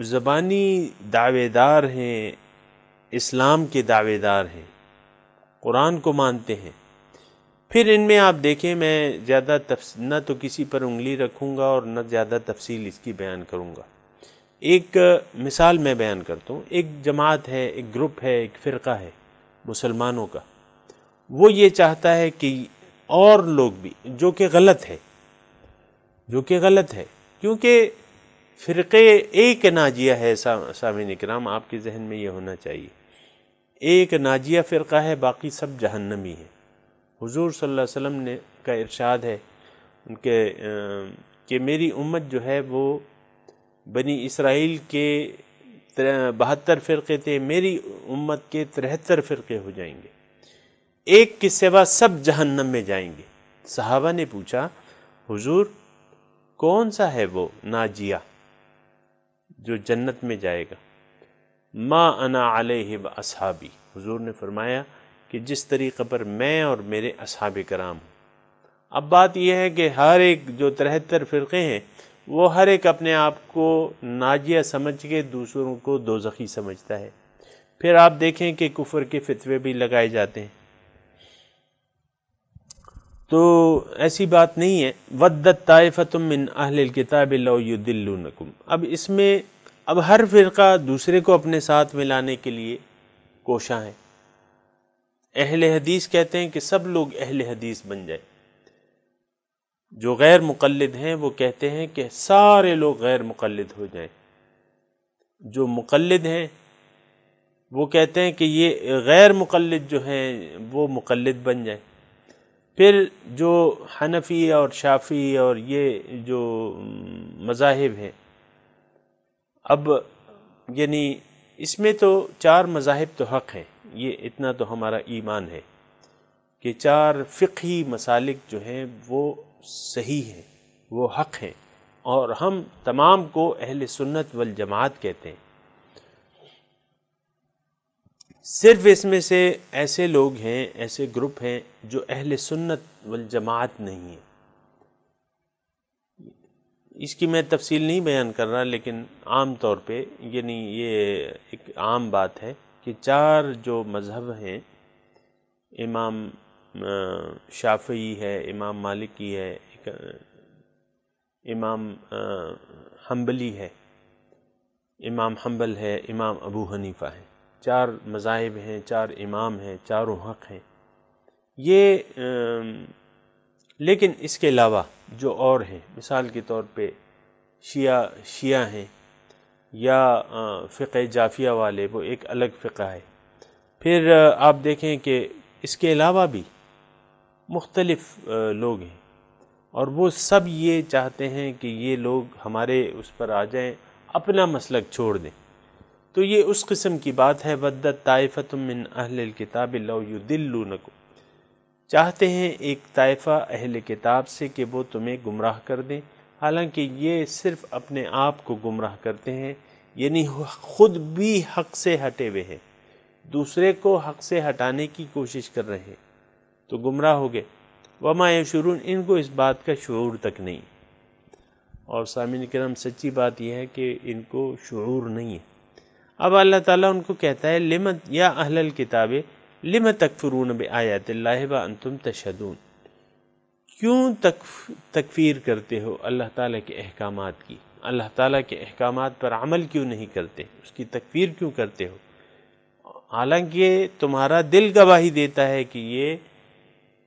زبانی دعوے دار ہیں، اسلام کے دعوے دار ہیں، قرآن کو مانتے ہیں، پھر ان میں آپ دیکھیں، میں زیادہ نہ تو کسی پر انگلی رکھوں گا اور نہ زیادہ تفصیل اس کی بیان کروں گا۔ ایک مثال میں بیان کرتا ہوں۔ ایک جماعت ہے، ایک گروپ ہے، ایک فرقہ ہے مسلمانوں کا، وہ یہ چاہتا ہے کہ اور لوگ بھی، جو کہ غلط ہے، کیونکہ فرقے ایک ناجیہ ہے۔ سامعین اکرام، آپ کے ذہن میں یہ ہونا چاہیے، ایک ناجیہ فرقہ ہے، باقی سب جہنمی ہیں۔ حضور صلی اللہ علیہ وسلم نے کا ارشاد ہے ان کے کہ میری امت جو ہے وہ بنی اسرائیل کے 72 فرقے تھے، میری امت کے 73 فرقے ہو جائیں گے، ایک کے سوا سب جہنم میں جائیں گے۔ صحابہ نے پوچھا حضور کون سا ہے وہ ناجیہ جو جنت میں جائے گا؟ ما انا علیہ واصحابی، حضور نے فرمایا کہ کہ جس طریقے پر میں اور میرے اصحاب کرام ہوں۔ اب بات یہ ہے کہ ہر ایک جو 73 فرقے ہیں وہ ہر ایک اپنے آپ کو ناجیہ سمجھ کے دوسروں کو دوزخی سمجھتا ہے۔ پھر آپ دیکھیں کہ کفر کے فتوے بھی لگائے جاتے ہیں، تو ایسی بات نہیں ہے۔ وَدَّتْ طَائِفَةٌ مِّنْ أَهْلِ الْكِتَابِ لَوْ يُضِلُّونَكُمْ، اب اس میں اب ہر فرقہ دوسرے کو اپنے ساتھ ملانے کے لیے کوشاں ہے۔ اہل حدیث کہتے ہیں کہ سب لوگ اہل حدیث بن جائیں، جو غیر مقلد ہیں وہ کہتے ہیں کہ سارے لوگ غیر مقلد ہو جائیں، جو مقلد ہیں وہ کہتے ہیں کہ یہ غیر مقلد جو ہیں وہ مقلد بن جائیں۔ پھر جو حنفی اور شافعی اور یہ جو مذاہب ہیں، اب یعنی اس میں تو 4 مذاہب تو حق ہیں، یہ اتنا تو ہمارا ایمان ہے کہ 4 فقہی مسالک جو ہیں وہ صحیح ہیں، وہ حق ہیں، اور ہم تمام کو اہل سنت والجماعت کہتے ہیں۔ صرف اس میں سے ایسے لوگ ہیں، ایسے گروپ ہیں جو اہل سنت والجماعت نہیں ہیں۔ اس کی میں تفصیل نہیں بیان کر رہا، لیکن عام طور پہ یعنی یہ ایک عام بات ہے کہ 4 جو مذہب ہیں، امام شافعی ہے، امام مالکی ہے، امام حنبلی ہے، امام حنبل ہے، امام ابو حنیفہ ہے، 4 مذاہب ہیں، 4 امام ہیں، چاروں حق ہیں یہ۔ لیکن اس کے علاوہ جو اور ہیں، مثال کے طور پہ شیعہ ہیں یا فقہ جعفیہ والے، وہ ایک الگ فقہ ہے۔ پھر آپ دیکھیں کہ اس کے علاوہ بھی مختلف لوگ ہیں، اور وہ سب یہ چاہتے ہیں کہ یہ لوگ ہمارے اس پر آ جائیں، اپنا مسلک چھوڑ دیں۔ تو یہ اس قسم کی بات ہے، وَدَّتْ طَائِفَةٌ مِّنْ أَهْلِ الْكِتَابِ لَوْ يُضِلُّونَكُمْ، چاہتے ہیں ایک طائفہ اہل کتاب سے کہ وہ تمہیں گمراہ کر دیں، حالانکہ یہ صرف اپنے آپ کو گمراہ کرتے ہیں، یعنی خود بھی حق سے ہٹے ہوئے ہیں، دوسرے کو حق سے ہٹانے کی کوشش کر رہے ہیں، تو گمراہ ہو گئے۔ وَمَا يَشْعُرُونَ، ان کو اس بات کا شعور تک نہیں۔ اور سامعین کرام، سچی بات یہ ہے کہ ان کو شعور نہیں ہے۔ اب اللہ تعالیٰ ان کو کہتا ہے یا اہل الکتاب لم تکفرون بآیات اللہ وانتم تشہدون، کیوں تکفیر کرتے ہو اللہ تعالیٰ کے احکامات کی، اللہ تعالیٰ کے احکامات پر عمل کیوں نہیں کرتے، اس کی تکفیر کیوں کرتے ہو، حالانکہ تمہارا دل گواہی دیتا ہے کہ یہ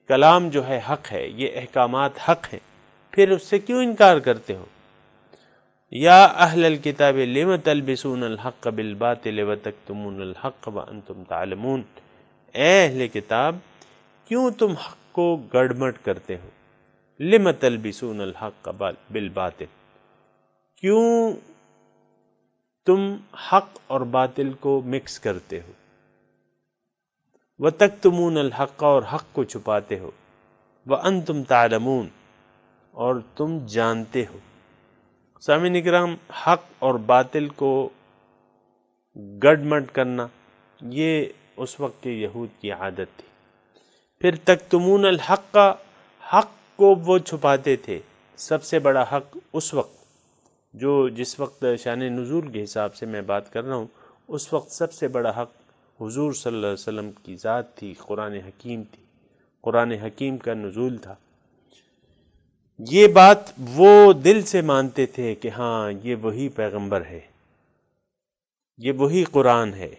کلام جو ہے حق ہے، یہ احکامات حق ہیں، پھر اس سے کیوں انکار کرتے ہو۔ یا اہل الکتاب لم تلبسون الحق بالباطل وتکتمون الحق وانتم تعلمون، اے اہل کتاب کیوں تم حق کو گڑبڑ کرتے ہو، لم تلبسون الحق بالباطل، کیوں تم حق اور باطل کو مکس کرتے ہو، وتکتمون الحق، اور حق کو چھپاتے ہو، وانتم تعلمون، اور تم جانتے ہو۔ سامعین اکرام، حق اور باطل کو گڑمڑ کرنا یہ اس وقت کے یہود کی عادت تھی۔ پھر تکتمون الحق، حق کو وہ چھپاتے تھے۔ سب سے بڑا حق اس وقت جس وقت شان نزول کے حساب سے میں بات کر رہا ہوں، اس وقت سب سے بڑا حق حضور صلی اللہ علیہ وسلم کی ذات تھی، قرآن حکیم تھی، قرآن حکیم کا نزول تھا۔ یہ بات وہ دل سے مانتے تھے کہ ہاں یہ وہی پیغمبر ہے، یہ وہی قرآن ہے،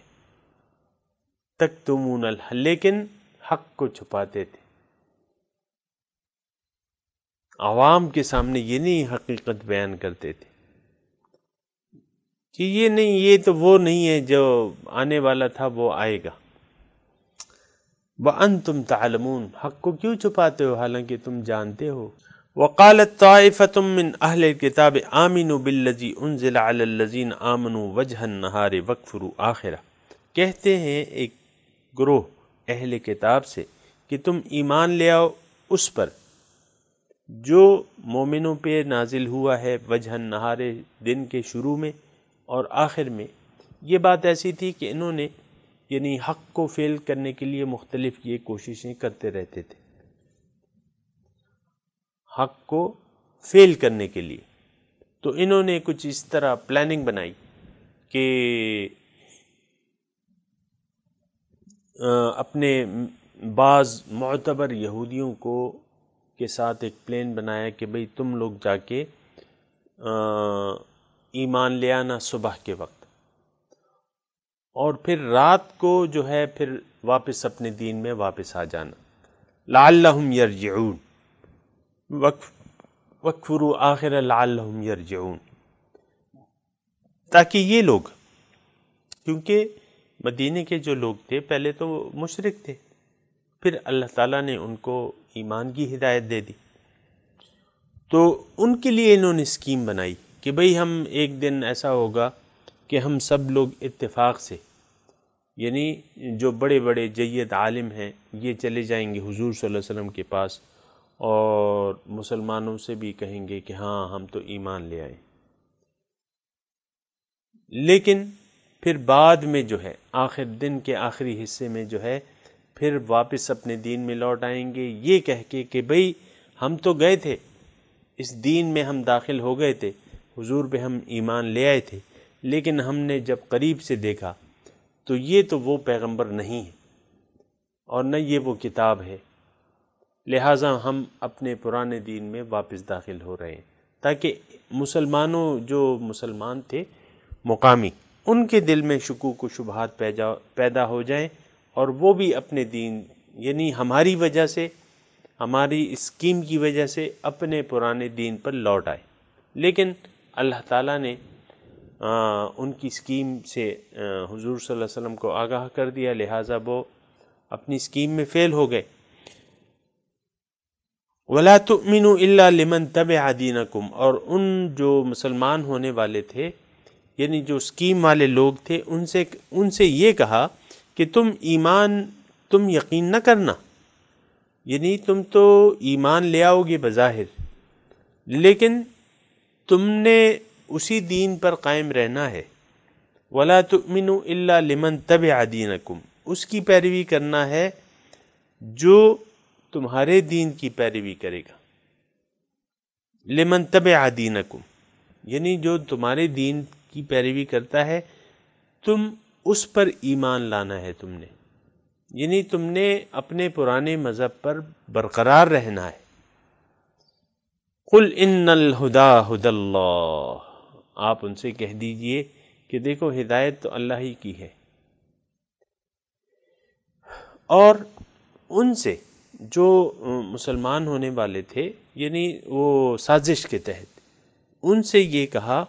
تکتمون الحق، لیکن حق کو چھپاتے تھے، عوام کے سامنے یہ نہیں حقیقت بیان کرتے تھے کہ یہ نہیں، یہ تو وہ نہیں ہے جو آنے والا تھا، وہ آئے گا۔ وَأَنْتُمْ تَعْلَمُونَ، حق کو کیوں چھپاتے ہو حالانکہ تم جانتے ہو۔ وَقَالَتْ طَائِفَةٌ مِّنْ أَهْلِ الْكِتَابِ آمِنُوا بِالَّذِي أُنزِلَ عَلَى الَّذِينَ آمَنُوا وَجْهَ النَّهَارِ وَاكْفُرُوا آخِرَهُ، کہتے ہیں ایک گروہ اہل کتاب سے کہ تم ایمان لے آؤ اس پر جو مومنوں پہ نازل ہوا ہے، وجہ النہار، دن کے شروع میں اور آخر میں۔ یہ بات ایسی تھی کہ انہوں نے یعنی حق کو فیل کرنے کے لیے مختلف یہ کوششیں کرتے رہتے تھے، حق کو فیل کرنے کے لیے۔ تو انہوں نے کچھ اس طرح پلاننگ بنائی کہ اپنے بعض معتبر یہودیوں کو کے ساتھ ایک پلان بنایا کہ بھئی تم لوگ جا کے ایمان لے آنا صبح کے وقت، اور پھر رات کو جو ہے پھر واپس اپنے دین میں واپس آ جانا، لعلہم یرجعون وَاکْفُرُوا آخر لعلہم یرجعون، تاکہ یہ لوگ، کیونکہ مدینے کے جو لوگ تھے پہلے تو مشرک تھے، پھر اللہ تعالیٰ نے ان کو ایمان کی ہدایت دے دی، تو ان کے لیے انہوں نے اسکیم بنائی کہ بھئی ہم ایک دن ایسا ہوگا کہ ہم سب لوگ اتفاق سے، یعنی جو بڑے بڑے جید عالم ہیں یہ چلے جائیں گے حضور صلی اللہ علیہ وسلم کے پاس اور مسلمانوں سے بھی کہیں گے کہ ہاں ہم تو ایمان لے آئے، لیکن پھر بعد میں جو ہے آخر دن کے آخری حصے میں جو ہے پھر واپس اپنے دین میں لوٹ آئیں گے، یہ کہہ کے کہ بھئی ہم تو گئے تھے اس دین میں، ہم داخل ہو گئے تھے، حضور پہ ہم ایمان لے آئے تھے، لیکن ہم نے جب قریب سے دیکھا تو یہ تو وہ پیغمبر نہیں ہے اور نہ یہ وہ کتاب ہے، لہٰذا ہم اپنے پرانے دین میں واپس داخل ہو رہے ہیں، تاکہ مسلمانوں جو مسلمان تھے مقامی ان کے دل میں شکوک و شبہات پیدا ہو جائیں اور وہ بھی اپنے دین، یعنی ہماری وجہ سے، ہماری اسکیم کی وجہ سے اپنے پرانے دین پر لوٹ آئے، لیکن اللہ تعالیٰ نے ان کی اسکیم سے حضور صلی اللہ علیہ وسلم کو آگاہ کر دیا، لہٰذا وہ اپنی اسکیم میں فیل ہو گئے۔ وَلَا تُؤْمِنُوا إِلَّا لِمَنْ تَبِعَ دِينَكُمْ، اور ان جو مسلمان ہونے والے تھے، یعنی جو اسکیم والے لوگ تھے، ان سے یہ کہا کہ تم یقین نہ کرنا، یعنی تم تو ایمان لے آؤ گے بظاہر، لیکن تم نے اسی دین پر قائم رہنا ہے۔ وَلَا تُؤْمِنُوا إِلَّا لِمَنْ تَبِعَ دِينَكُمْ، اس کی پیروی کرنا ہے جو تمہارے دین کی پیروی کرے گا، لِمَنْ تَبِعَ دِينَكُمْ، یعنی جو تمہارے دین کی پیروی کرتا ہے تم اس پر ایمان لانا ہے، تم نے، یعنی تم نے اپنے پرانے مذہب پر برقرار رہنا ہے۔ قُلْ إِنَّ الْهُدَى هُدَى اللَّهِ، آپ ان سے کہہ دیجئے کہ دیکھو ہدایت تو اللہ ہی کی ہے، اور ان سے جو مسلمان ہونے والے تھے، یعنی وہ سازش کے تحت، ان سے یہ کہا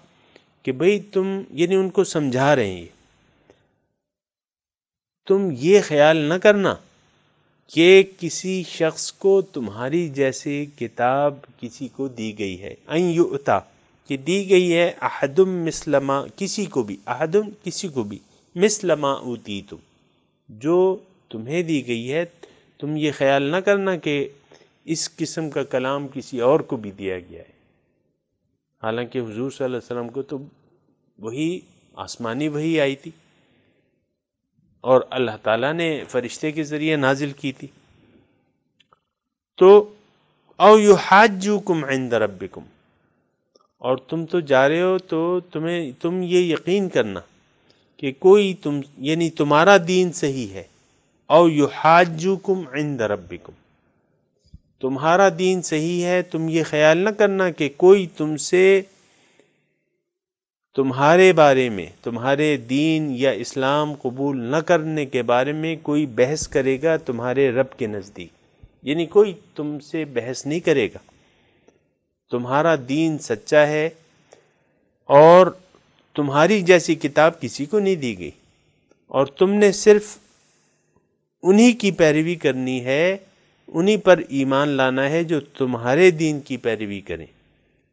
کہ بھئی تم، یعنی ان کو سمجھا رہے ہیں، تم یہ خیال نہ کرنا کہ کسی شخص کو تمہاری جیسے کتاب کسی کو دی گئی ہے، ان یؤتا، کہ دی گئی ہے، احدم مسلما، کسی کو بھی، احدم کسی کو بھی، مسلما اوتیتم، جو تمہیں دی گئی ہے، تم یہ خیال نہ کرنا کہ اس قسم کا کلام کسی اور کو بھی دیا گیا ہے، حالانکہ حضور صلی اللہ علیہ وسلم کو تو وہی آسمانی وحی آئی تھی اور اللہ تعالیٰ نے فرشتے کے ذریعے نازل کی تھی۔ تو او یحاجوکم عند ربکم، اور تم تو جا رہے ہو تو تم یہ یقین کرنا کہ کوئی یعنی تمہارا دین صحیح ہے، او یحاجوکم عند ربکم، تمہارا دین صحیح ہے، تم یہ خیال نہ کرنا کہ کوئی تم سے تمہارے بارے میں، تمہارے دین یا اسلام قبول نہ کرنے کے بارے میں کوئی بحث کرے گا تمہارے رب کے نزدیک، یعنی کوئی تم سے بحث نہیں کرے گا، تمہارا دین سچا ہے اور تمہاری جیسی کتاب کسی کو نہیں دی گئی، اور تم نے صرف انہی کی پیروی کرنی ہے، انہی پر ایمان لانا ہے جو تمہارے دین کی پیروی کریں۔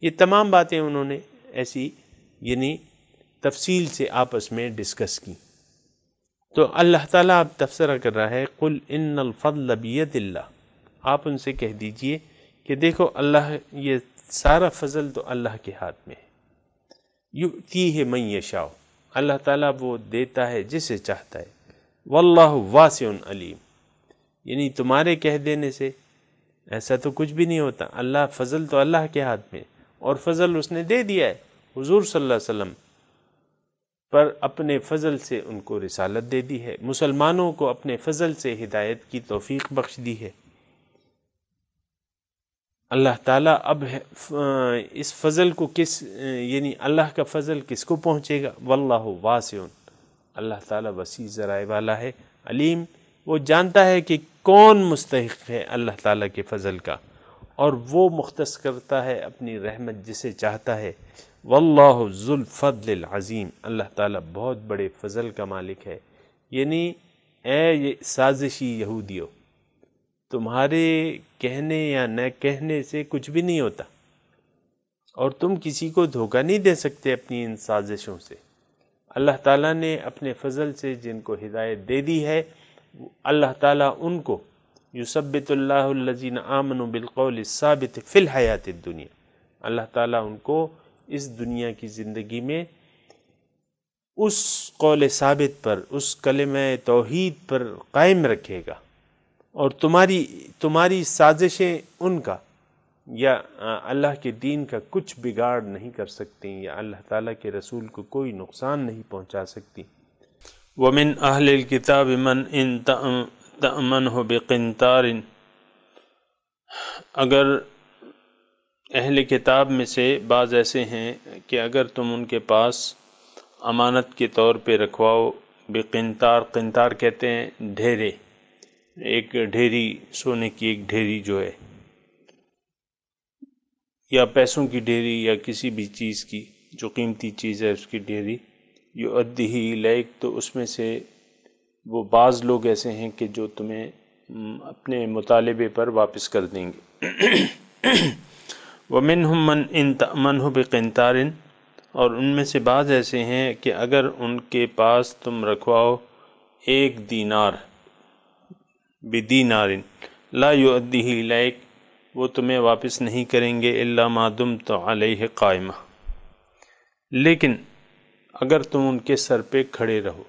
یہ تمام باتیں انہوں نے ایسی یعنی تفصیل سے آپس میں ڈسکس کی۔ تو اللہ تعالیٰ اب تبصرہ کر رہا ہے، قُلْ إِنَّ الْفَضْلَ بِيَدِ اللَّهِ، آپ ان سے کہہ دیجئے کہ دیکھو اللہ، یہ سارا فضل تو اللہ کے ہاتھ میں ہے، یؤتیہ من یشاء، اللہ تعالیٰ وہ دیتا ہے جسے چاہتا ہے، واللہ واسع علیم، یعنی تمہارے کہہ دینے سے ایسا تو کچھ بھی نہیں ہوتا، اللہ فضل تو اللہ کے ہاتھ میں، اور فضل اس نے دے دیا ہے حضور صلی اللہ علیہ وسلم پر، اپنے فضل سے ان کو رسالت دے دی ہے، مسلمانوں کو اپنے فضل سے ہدایت کی توفیق بخش دی ہے۔ اللہ تعالیٰ اب اس فضل کو یعنی اللہ کا فضل کس کو پہنچے گا؟ واللہ واسع، اللہ تعالیٰ وسیع ذرائع والا ہے، علیم، وہ جانتا ہے کہ کون مستحق ہے اللہ تعالیٰ کے فضل کا، اور وہ مختص کرتا ہے اپنی رحمت جسے چاہتا ہے۔ واللہ ذو الفضل العظیم، اللہ تعالیٰ بہت بڑے فضل کا مالک ہے۔ یعنی اے سازشی یہودیوں، تمہارے کہنے یا نہ کہنے سے کچھ بھی نہیں ہوتا، اور تم کسی کو دھوکہ نہیں دے سکتے اپنی ان سازشوں سے۔ اللہ تعالیٰ نے اپنے فضل سے جن کو ہدایت دے دی ہے، اللہ تعالیٰ ان کو یثبت اللہ الذین آمنوا بالقول الثابت فی الحیات الدنیا، اللہ تعالیٰ ان کو اس دنیا کی زندگی میں اس قول ثابت پر، اس کلمہ توحید پر قائم رکھے گا، اور تمہاری سازشیں ان کا یا اللہ کے دین کا کچھ بگاڑ نہیں کر سکتی، یا اللہ تعالیٰ کے رسول کو کوئی نقصان نہیں پہنچا سکتی۔ وَمِنْ أَهْلِ الْكِتَابِ مَنْ إِنْ تَأْمَنْهُ بِقِنْطَارٍ، اگر اہل کتاب میں سے بعض ایسے ہیں کہ اگر تم ان کے پاس امانت کے طور پہ رکھواؤ، بقنطار، قنطار کہتے ہیں ڈھیرے، ایک ڈھیری، سونے کی ایک ڈھیری جو ہے، یا پیسوں کی ڈھیری، یا کسی بھی چیز کی جو قیمتی چیز ہے اس کی ڈھیری، یؤدیہ الیک، تو اس میں سے وہ بعض لوگ ایسے ہیں کہ جو تمہیں اپنے مطالبے پر واپس کر دیں گے۔ وَمِنْهُمْ مَنْ إِنْ تَأْمَنْهُ بِقِنْطَارٍ، اور ان میں سے بعض ایسے ہیں کہ اگر ان کے پاس تم رکھواؤ 1 دینار، بدینار لا یؤدیہ الیک، وہ تمہیں واپس نہیں کریں گے، الا ما دمت علیہ قائمہ، لیکن اگر تم ان کے سر پہ کھڑے رہو۔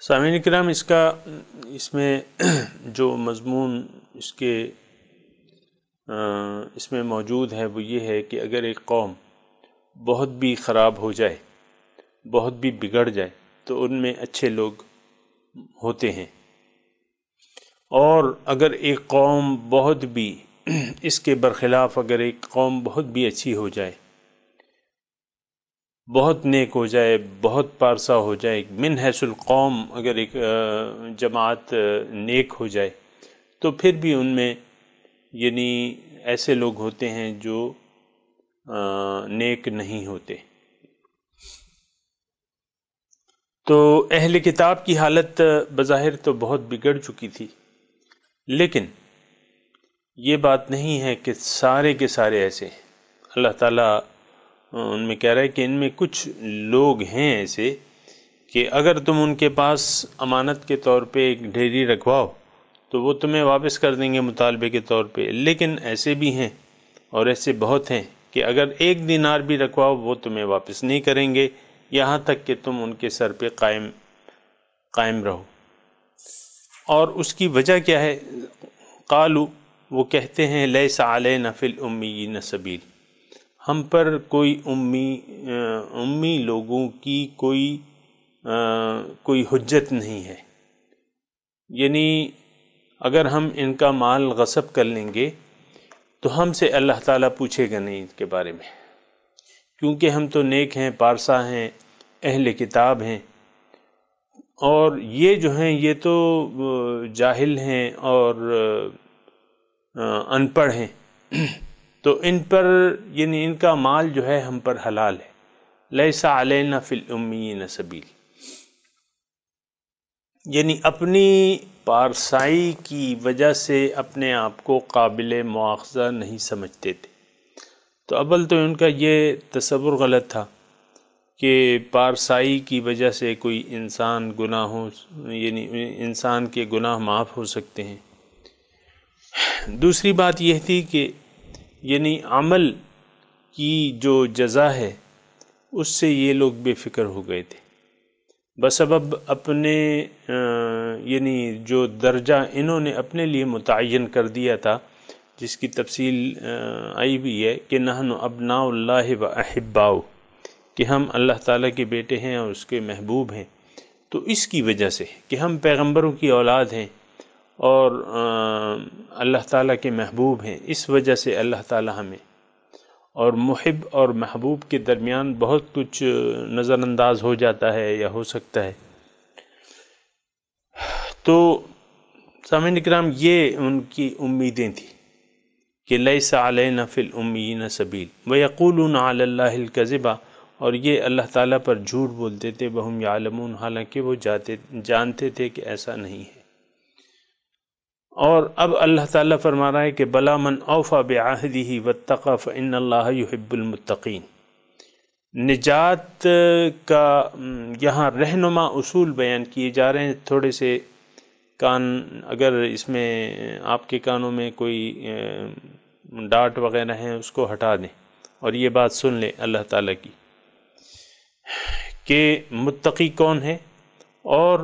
سامعین کرام، اس میں جو مضمون اس میں موجود ہے وہ یہ ہے کہ اگر ایک قوم بہت بھی خراب ہو جائے، بہت بھی بگڑ جائے، تو ان میں اچھے لوگ ہوتے ہیں، اور اگر ایک قوم بہت بھی اس کے برخلاف، اگر ایک قوم بہت بھی اچھی ہو جائے، بہت نیک ہو جائے، بہت پارسا ہو جائے، من حیث القوم اگر ایک جماعت نیک ہو جائے، تو پھر بھی ان میں یعنی ایسے لوگ ہوتے ہیں جو نیک نہیں ہوتے۔ تو اہل کتاب کی حالت بظاہر تو بہت بگڑ چکی تھی، لیکن یہ بات نہیں ہے کہ سارے کے سارے ایسے ہیں۔ اللہ تعالیٰ ان میں کہہ رہا ہے کہ ان میں کچھ لوگ ہیں ایسے کہ اگر تم ان کے پاس امانت کے طور پہ ایک ڈھیری رکھواؤ تو وہ تمہیں واپس کر دیں گے مطالبے کے طور پہ، لیکن ایسے بھی ہیں اور ایسے بہت ہیں کہ اگر 1 دینار بھی رکھواؤ وہ تمہیں واپس نہیں کریں گے، یہاں تک کہ تم ان کے سر پہ قائم رہو۔ اور اس کی وجہ کیا ہے؟ قالو، وہ کہتے ہیں لیس علینا فی الامیین سبیل، ہم پر کوئی امی لوگوں کی کوئی حجت نہیں ہے، یعنی اگر ہم ان کا مال غصب کر لیں گے تو ہم سے اللہ تعالیٰ پوچھے گا نہیں ان کے بارے میں، کیونکہ ہم تو نیک ہیں، پارسا ہیں، اہل کتاب ہیں، اور یہ جو ہیں یہ تو جاہل ہیں اور ان پڑھ ہیں، تو ان پر یعنی ان کا مال جو ہے ہم پر حلال ہے۔ لیس علینا فی الامیین سبیل، یعنی اپنی پارسائی کی وجہ سے اپنے آپ کو قابل مواخذہ نہیں سمجھتے تھے۔ تو اول تو ان کا یہ تصور غلط تھا کہ پارسائی کی وجہ سے کوئی انسان گناہوں، یعنی انسان کے گناہ معاف ہو سکتے ہیں۔ دوسری بات یہ تھی کہ یعنی عمل کی جو جزا ہے اس سے یہ لوگ بے فکر ہو گئے تھے، بسبب اپنے یعنی جو درجہ انہوں نے اپنے لیے متعین کر دیا تھا، جس کی تفصیل آئی بھی ہے کہ نحن ابناء اللہ و احباؤ، کہ ہم اللہ تعالیٰ کے بیٹے ہیں اور اس کے محبوب ہیں. تو اس کی وجہ سے کہ ہم پیغمبروں کی اولاد ہیں اور اللہ تعالیٰ کے محبوب ہیں، اس وجہ سے اللہ تعالیٰ ہمیں، اور محب اور محبوب کے درمیان بہت کچھ نظر انداز ہو جاتا ہے یا ہو سکتا ہے. تو سامعین کرام، یہ ان کی امیدیں تھیں کہ لیس علینا فی الامیین سبیل ویقولون علی اللہ الکذب، اور یہ اللہ تعالیٰ پر جھوٹ بولتے تھے، وہم یعلمون، حالانکہ وہ جانتے تھے کہ ایسا نہیں ہے. اور اب اللہ تعالیٰ فرما رہا ہے کہ بلا من اوفی بعہدہ واتقی فإن اللہ یحب المتقین. نجات کا یہاں رہنما اصول بیان کیے جا رہے ہیں. تھوڑے سے کان، اگر اس میں آپ کے کانوں میں کوئی ڈاٹ وغیرہ ہیں اس کو ہٹا دیں اور یہ بات سن لیں اللہ تعالیٰ کی کہ متقی کون ہے، اور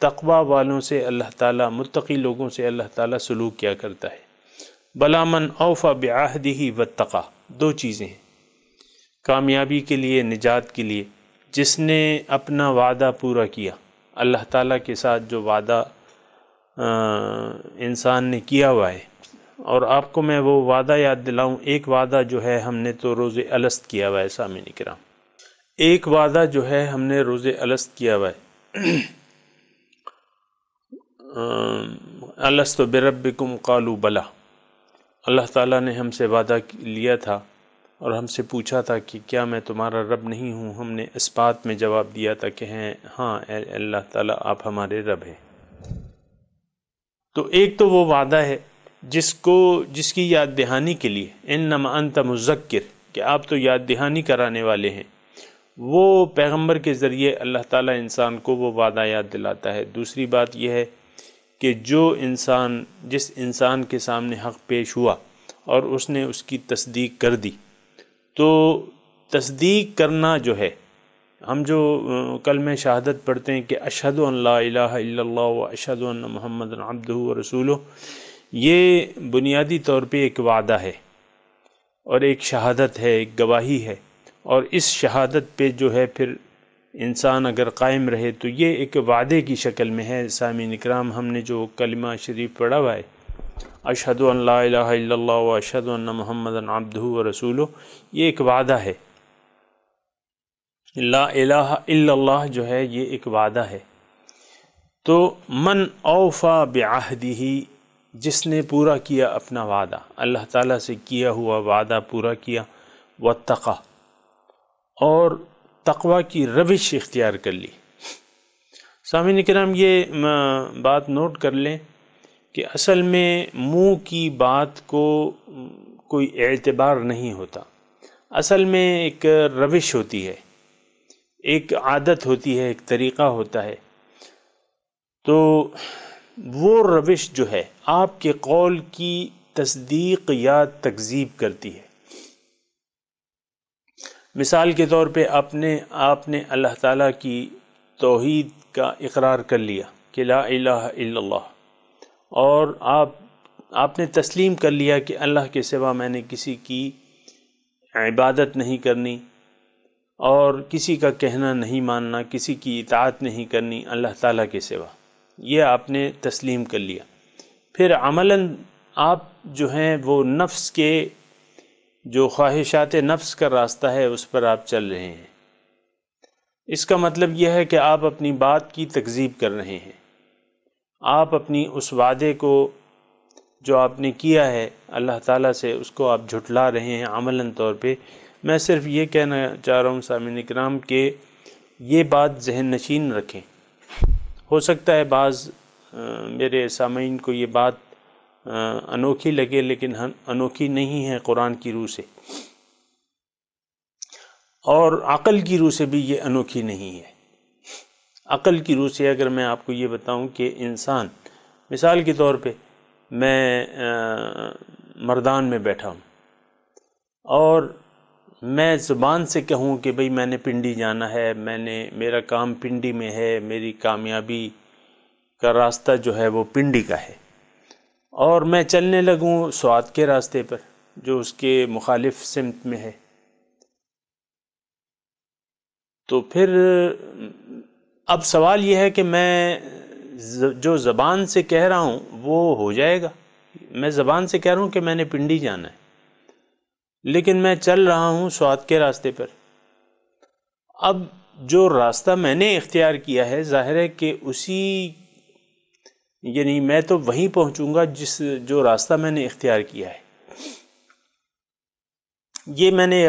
تقوی والوں سے اللہ تعالیٰ، متقی لوگوں سے اللہ تعالیٰ سلوک کیا کرتا ہے. بلا من اوفی بعہدہ واتقی، دو چیزیں ہیں کامیابی کے لیے، نجات کے لیے. جس نے اپنا وعدہ پورا کیا، اللہ تعالیٰ کے ساتھ جو وعدہ انسان نے کیا ہوا ہے، اور آپ کو میں وہ وعدہ یاد دلاؤں. ایک وعدہ جو ہے ہم نے تو روز الست کیا ہوا ہے سامعین کرام، ایک وعدہ جو ہے ہم نے روز الست کیا ہوا ہے. الست بربکم قالوا بلا، اللہ تعالیٰ نے ہم سے وعدہ لیا تھا اور ہم سے پوچھا تھا کہ کیا میں تمہارا رب نہیں ہوں. ہم نے اس بات میں جواب دیا تھا کہ ہاں اے اللہ تعالیٰ آپ ہمارے رب ہیں. تو ایک تو وہ وعدہ ہے جس کی یاد دہانی کے لیے انما انت مذکر، کہ آپ تو یاد دہانی کرانے والے ہیں. وہ پیغمبر کے ذریعے اللہ تعالیٰ انسان کو وہ وعدہ یاد دلاتا ہے. دوسری بات یہ ہے کہ جس انسان کے سامنے حق پیش ہوا اور اس نے اس کی تصدیق کر دی، تو تصدیق کرنا جو ہے، ہم جو کلمہ شہادت پڑھتے ہیں کہ اشہد ان لا الہ الا اللہ و اشہد ان محمد عبدہ و رسولہ، یہ بنیادی طور پہ ایک وعدہ ہے اور ایک شہادت ہے، ایک گواہی ہے. اور اس شہادت پہ جو ہے پھر انسان اگر قائم رہے تو یہ ایک وعدے کی شکل میں ہے. سامعین اکرام، ہم نے جو کلمہ شریف پڑھا ہوا ہے اشہد ان لا الہ الا اللہ و اشہد ان محمد عبدہ و رسولہ، یہ ایک وعدہ ہے. لا الہ الا اللہ جو ہے یہ ایک وعدہ ہے. تو من اوفی بعہدہ، جس نے پورا کیا اپنا وعدہ، اللہ تعالیٰ سے کیا ہوا وعدہ پورا کیا، واتقی، اور تقوی کی روش اختیار کر لی. سامعین کرام، یہ بات نوٹ کر لیں کہ اصل میں منہ کی بات کو کوئی اعتبار نہیں ہوتا. اصل میں ایک روش ہوتی ہے، ایک عادت ہوتی ہے، ایک طریقہ ہوتا ہے. تو وہ روش جو ہے آپ کے قول کی تصدیق یا تکذیب کرتی ہے. مثال کے طور پہ آپ نے اللہ تعالیٰ کی توحید کا اقرار کر لیا کہ لا الہ الا اللہ، اور آپ نے تسلیم کر لیا کہ اللہ کے سوا میں نے کسی کی عبادت نہیں کرنی اور کسی کا کہنا نہیں ماننا، کسی کی اطاعت نہیں کرنی اللہ تعالیٰ کے سوا. یہ آپ نے تسلیم کر لیا. پھر عملاً آپ جو ہیں وہ نفس کے جو خواہشات نفس کا راستہ ہے اس پر آپ چل رہے ہیں. اس کا مطلب یہ ہے کہ آپ اپنی بات کی تکذیب کر رہے ہیں. آپ اپنی اس وعدے کو جو آپ نے کیا ہے اللہ تعالیٰ سے، اس کو آپ جھٹلا رہے ہیں عملاً طور پہ. میں صرف یہ کہنا چاہ رہا ہوں سامعین اکرام کہ یہ بات ذہن نشین رکھیں. ہو سکتا ہے بعض میرے سامعین کو یہ بات انوکھی لگے، لیکن انوکھی نہیں ہے قرآن کی روح سے، اور عقل کی روح سے بھی یہ انوکھی نہیں ہے. عقل کی روح سے اگر میں آپ کو یہ بتاؤں کہ انسان، مثال کے طور پہ میں مردان میں بیٹھا ہوں اور میں زبان سے کہوں کہ بھئی میں نے پنڈی جانا ہے، میرا کام پنڈی میں ہے، میری کامیابی کا راستہ جو ہے وہ پنڈی کا ہے، اور میں چلنے لگوں سوات کے راستے پر جو اس کے مخالف سمت میں ہے، تو پھر اب سوال یہ ہے کہ میں جو زبان سے کہہ رہا ہوں وہ ہو جائے گا. میں زبان سے کہہ رہا ہوں کہ میں نے پنڈی جانا ہے، لیکن میں چل رہا ہوں سوات کے راستے پر. اب جو راستہ میں نے اختیار کیا ہے ظاہر ہے کہ یعنی میں تو وہیں پہنچوں گا جو راستہ میں نے اختیار کیا ہے. یہ میں نے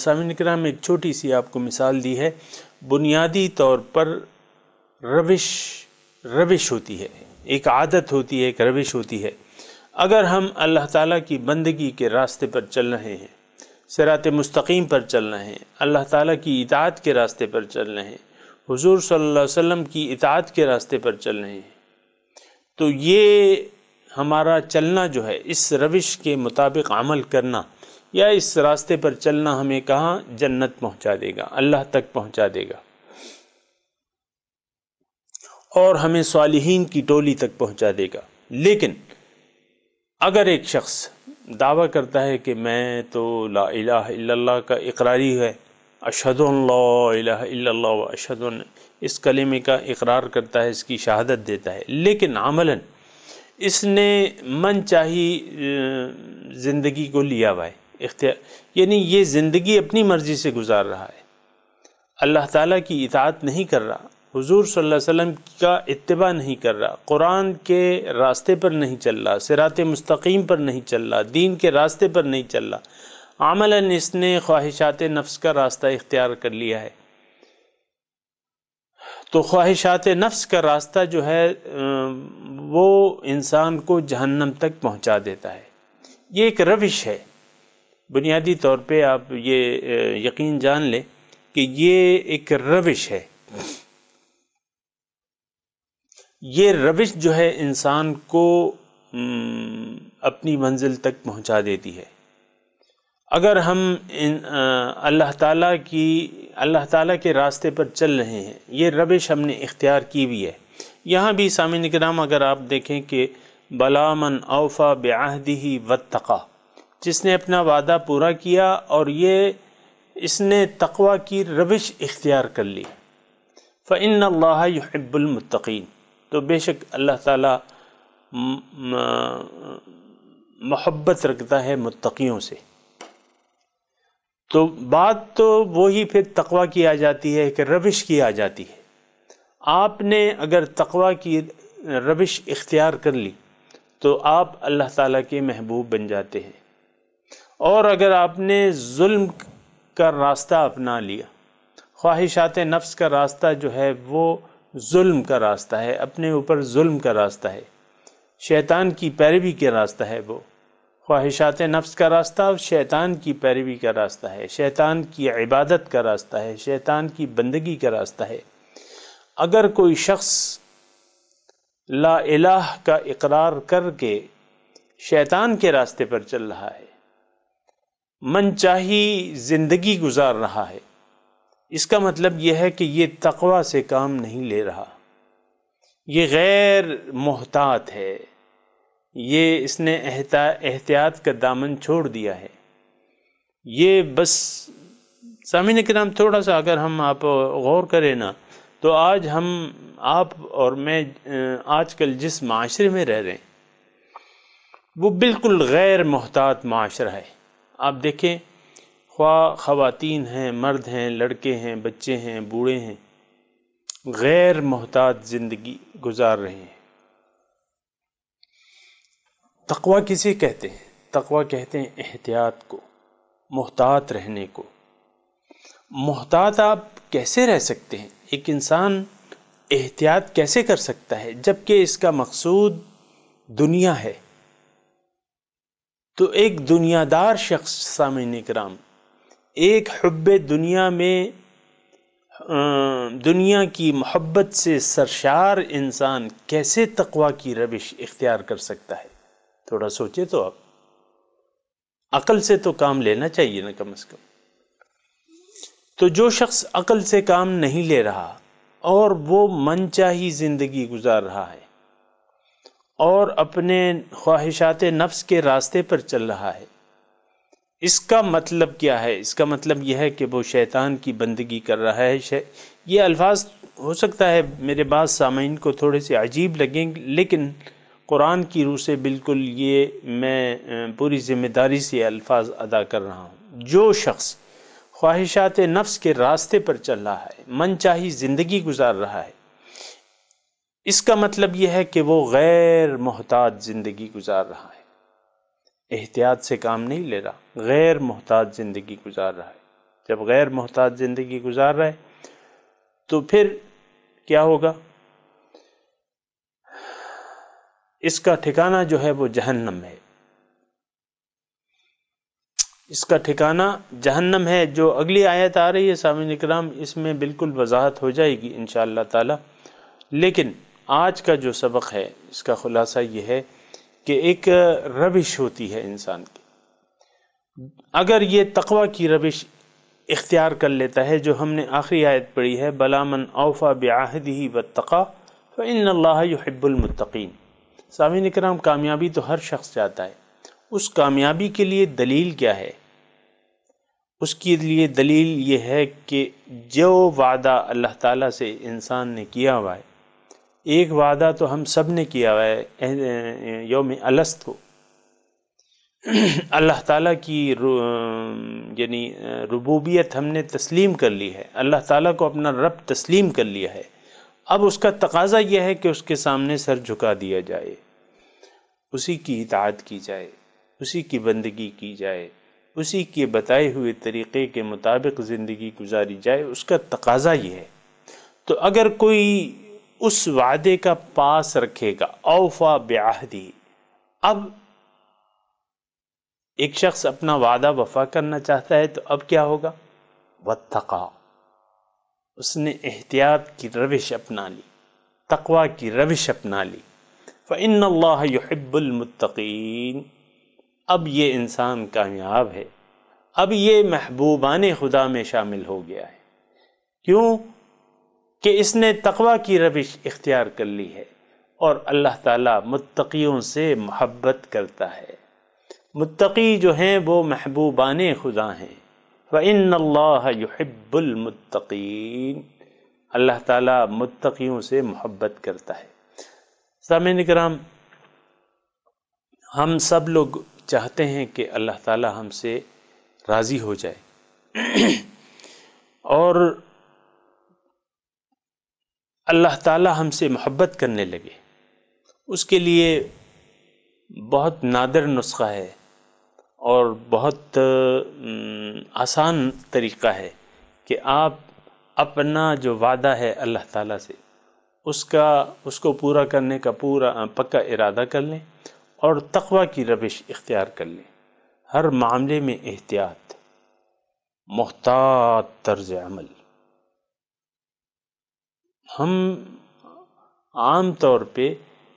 سامعین کرام ایک چھوٹی سی آپ کو مثال دی ہے. بنیادی طور پر روش ہوتی ہے، ایک عادت ہوتی ہے، ایک روش ہوتی ہے. اگر ہم اللہ تعالیٰ کی بندگی کے راستے پر چل رہے ہیں، صراط مستقیم پر چل رہے ہیں، اللہ تعالیٰ کی اطاعت کے راستے پر چل رہے ہیں، حضور صلی اللہ علیہ وسلم کی اطاعت کے راستے پر چل رہے ہیں، تو یہ ہمارا چلنا جو ہے، اس روش کے مطابق عمل کرنا یا اس راستے پر چلنا ہمیں کہاں جنت پہنچا دے گا، اللہ تک پہنچا دے گا، اور ہمیں صالحین کی ٹولی تک پہنچا دے گا. لیکن اگر ایک شخص دعویٰ کرتا ہے کہ میں تو لا الہ الا اللہ کا اقراری ہے، اشہد ان لا الہ الا اللہ و اشہد ان، اس کلمے کا اقرار کرتا ہے، اس کی شہادت دیتا ہے، لیکن عملاً اس نے من چاہی زندگی کو لیا ہوا ہے، یعنی یہ زندگی اپنی مرضی سے گزار رہا ہے، اللہ تعالیٰ کی اطاعت نہیں کر رہا، حضور صلی اللہ علیہ وسلم کا اتباع نہیں کر رہا، قرآن کے راستے پر نہیں چل رہا، صراط مستقیم پر نہیں چل رہا، دین کے راستے پر نہیں چل رہا، عملاً اس نے خواہشات نفس کا راستہ اختیار کر لیا ہے. تو خواہشات نفس کا راستہ جو ہے وہ انسان کو جہنم تک پہنچا دیتا ہے. یہ ایک روش ہے. بنیادی طور پہ آپ یہ یقین جان لیں کہ یہ ایک روش ہے. یہ روش جو ہے انسان کو اپنی منزل تک پہنچا دیتی ہے. اگر ہم اللہ تعالیٰ کے راستے پر چل رہے ہیں، یہ روش ہم نے اختیار کی بھی ہے. یہاں بھی سامعین کرام اگر آپ دیکھیں کہ بلا من اوفی بعہدہ واتقی، جس نے اپنا وعدہ پورا کیا اور اس نے تقوی کی روش اختیار کر لی، فإن اللہ یحب المتقین، تو بے شک اللہ تعالیٰ محبت رکھتا ہے متقیوں سے. تو بات تو وہی پھر تقوی کی آ جاتی ہے کہ روش کی آ جاتی ہے. آپ نے اگر تقوی کی روش اختیار کر لی تو آپ اللہ تعالیٰ کے محبوب بن جاتے ہیں. اور اگر آپ نے ظلم کا راستہ اپنا لیا، خواہشات نفس کا راستہ جو ہے وہ ظلم کا راستہ ہے، اپنے اوپر ظلم کا راستہ ہے، شیطان کی پیروی کا راستہ ہے، وہ خواہشات نفس کا راستہ شیطان کی پیروی کا راستہ ہے، شیطان کی عبادت کا راستہ ہے، شیطان کی بندگی کا راستہ ہے. اگر کوئی شخص لا الہ کا اقرار کر کے شیطان کے راستے پر چل رہا ہے، من چاہی زندگی گزار رہا ہے، اس کا مطلب یہ ہے کہ یہ تقوی سے کام نہیں لے رہا، یہ غیر محتاط ہے، یہ اس نے احتیاط کا دامن چھوڑ دیا ہے. یہ بس سامعین کرام تھوڑا سا اگر ہم آپ غور کریں نا، تو آج آپ اور میں آج کل جس معاشرے میں رہ رہے ہیں وہ بالکل غیر محتاط معاشرہ ہے. آپ دیکھیں، خواہ خواتین ہیں، مرد ہیں، لڑکے ہیں، بچے ہیں، بوڑھے ہیں، غیر محتاط زندگی گزار رہے ہیں. تقوی کسے کہتے ہیں؟ تقوی کہتے ہیں احتیاط کو، محتاط رہنے کو. محتاط آپ کیسے رہ سکتے ہیں؟ ایک انسان احتیاط کیسے کر سکتا ہے جبکہ اس کا مقصود دنیا ہے؟ تو ایک دنیا دار شخص سامعین کرام، ایک حب دنیا میں دنیا کی محبت سے سرشار انسان کیسے تقوی کی روش اختیار کر سکتا ہے؟ تھوڑا سوچے تو آپ، عقل سے تو کام لینا چاہیے نا کم از کم. تو جو شخص عقل سے کام نہیں لے رہا اور وہ من چاہی زندگی گزار رہا ہے اور اپنے خواہشات نفس کے راستے پر چل رہا ہے، اس کا مطلب کیا ہے؟ اس کا مطلب یہ ہے کہ وہ شیطان کی بندگی کر رہا ہے۔ یہ الفاظ ہو سکتا ہے میرے بعض سامعین کو تھوڑے سے عجیب لگیں، لیکن قرآن کی روح سے بالکل یہ میں پوری ذمہ داری سے الفاظ ادا کر رہا ہوں۔ جو شخص خواہشات نفس کے راستے پر چل رہا ہے، من چاہی زندگی گزار رہا ہے، اس کا مطلب یہ ہے کہ وہ غیر محتاط زندگی گزار رہا ہے، احتیاط سے کام نہیں لے رہا، غیر محتاط زندگی گزار رہا ہے۔ جب غیر محتاط زندگی گزار رہا ہے تو پھر کیا ہوگا؟ اس کا ٹھکانہ جو ہے وہ جہنم ہے، اس کا ٹھکانہ جہنم ہے۔ جو اگلی آیت آ رہی ہے سامعین اکرام، اس میں بالکل وضاحت ہو جائے گی انشاءاللہ تعالی، لیکن آج کا جو سبق ہے اس کا خلاصہ یہ ہے کہ ایک روش ہوتی ہے انسان کی، اگر یہ تقوی کی روش اختیار کر لیتا ہے جو ہم نے آخری آیت پڑھی ہے، بَلَا مَنْ أَوْفَى بِعَهْدِهِ وَاتَّقَى فَإِنَّ اللَّهَ يُحِبُّ الْمُتَّقِينَ۔ سامعین اکرام، کامیابی تو ہر شخص چاہتا ہے، اس کامیابی کے لیے دلیل کیا ہے؟ اس کے لیے دلیل یہ ہے کہ جو وعدہ اللہ تعالیٰ سے انسان نے کیا ہوا ہے، ایک وعدہ تو ہم سب نے کیا ہوا ہے یوم الست کو، اللہ تعالیٰ کی یعنی ربوبیت ہم نے تسلیم کر لی ہے، اللہ تعالیٰ کو اپنا رب تسلیم کر لیا ہے۔ اب اس کا تقاضا یہ ہے کہ اس کے سامنے سر جھکا دیا جائے، اسی کی اطاعت کی جائے، اسی کی بندگی کی جائے، اسی کے بتائے ہوئے طریقے کے مطابق زندگی گزاری جائے، اس کا تقاضا یہ ہے۔ تو اگر کوئی اس وعدے کا پاس رکھے گا، اوفا بعہدی، اب ایک شخص اپنا وعدہ وفا کرنا چاہتا ہے تو اب کیا ہوگا؟ واتقا، اس نے احتیاط کی روش اپنا لی، تقوی کی روش اپنا لی، فإن اللہ یحب المتقین، اب یہ انسان کامیاب ہے، اب یہ محبوبان خدا میں شامل ہو گیا ہے۔ کیوں؟ کہ اس نے تقوی کی روش اختیار کر لی ہے، اور اللہ تعالیٰ متقیوں سے محبت کرتا ہے۔ متقی جو ہیں وہ محبوبان خدا ہیں، فإن اللہ یحب المتقین، اللہ تعالیٰ متقیوں سے محبت کرتا ہے۔ سامعین کرام، ہم سب لوگ چاہتے ہیں کہ اللہ تعالیٰ ہم سے راضی ہو جائے اور اللہ تعالیٰ ہم سے محبت کرنے لگے۔ اس کے لیے بہت نادر نسخہ ہے اور بہت آسان طریقہ ہے کہ آپ اپنا جو وعدہ ہے اللہ تعالیٰ سے اس کو پورا کرنے کا پورا پکا ارادہ کر لیں اور تقوی کی روش اختیار کر لیں۔ ہر معاملے میں احتیاط، محتاط طرز عمل۔ ہم عام طور پہ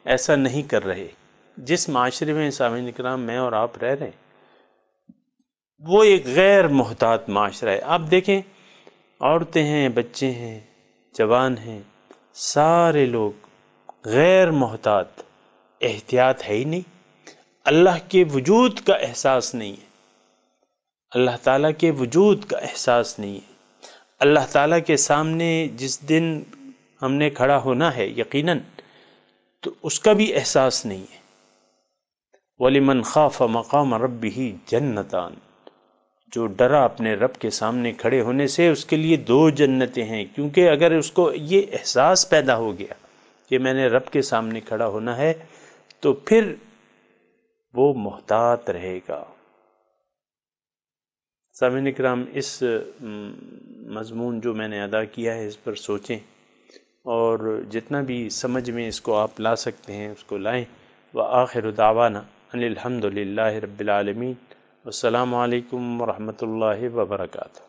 ایسا نہیں کر رہے۔ جس معاشرے میں سامعین اکرام میں اور آپ رہ رہے ہیں وہ ایک غیر محتاط معاشرہ ہے۔ آپ دیکھیں، عورتیں ہیں، بچے ہیں، جوان ہیں، سارے لوگ غیر محتاط، احتیاط ہے ہی نہیں، اللہ کے وجود کا احساس نہیں ہے، اللہ تعالیٰ کے وجود کا احساس نہیں ہے۔ اللہ تعالیٰ کے سامنے جس دن ہم نے کھڑا ہونا ہے یقیناً، تو اس کا بھی احساس نہیں ہے۔ وَلِمَنْ خَافَ مَقَامَ رَبِّهِ جَنَّتَانِ، جو ڈرا اپنے رب کے سامنے کھڑے ہونے سے اس کے لیے 2 جنتیں ہیں، کیونکہ اگر اس کو یہ احساس پیدا ہو گیا کہ میں نے رب کے سامنے کھڑا ہونا ہے تو پھر وہ محتاط رہے گا۔ سامعین اکرام، اس مضمون جو میں نے ادا کیا ہے اس پر سوچیں اور جتنا بھی سمجھ میں اس کو آپ لا سکتے ہیں اس کو لائیں۔ وآخر دعوانا ان الحمد للہ رب العالمین، والسلام علیکم ورحمۃ اللہ وبرکاتہ۔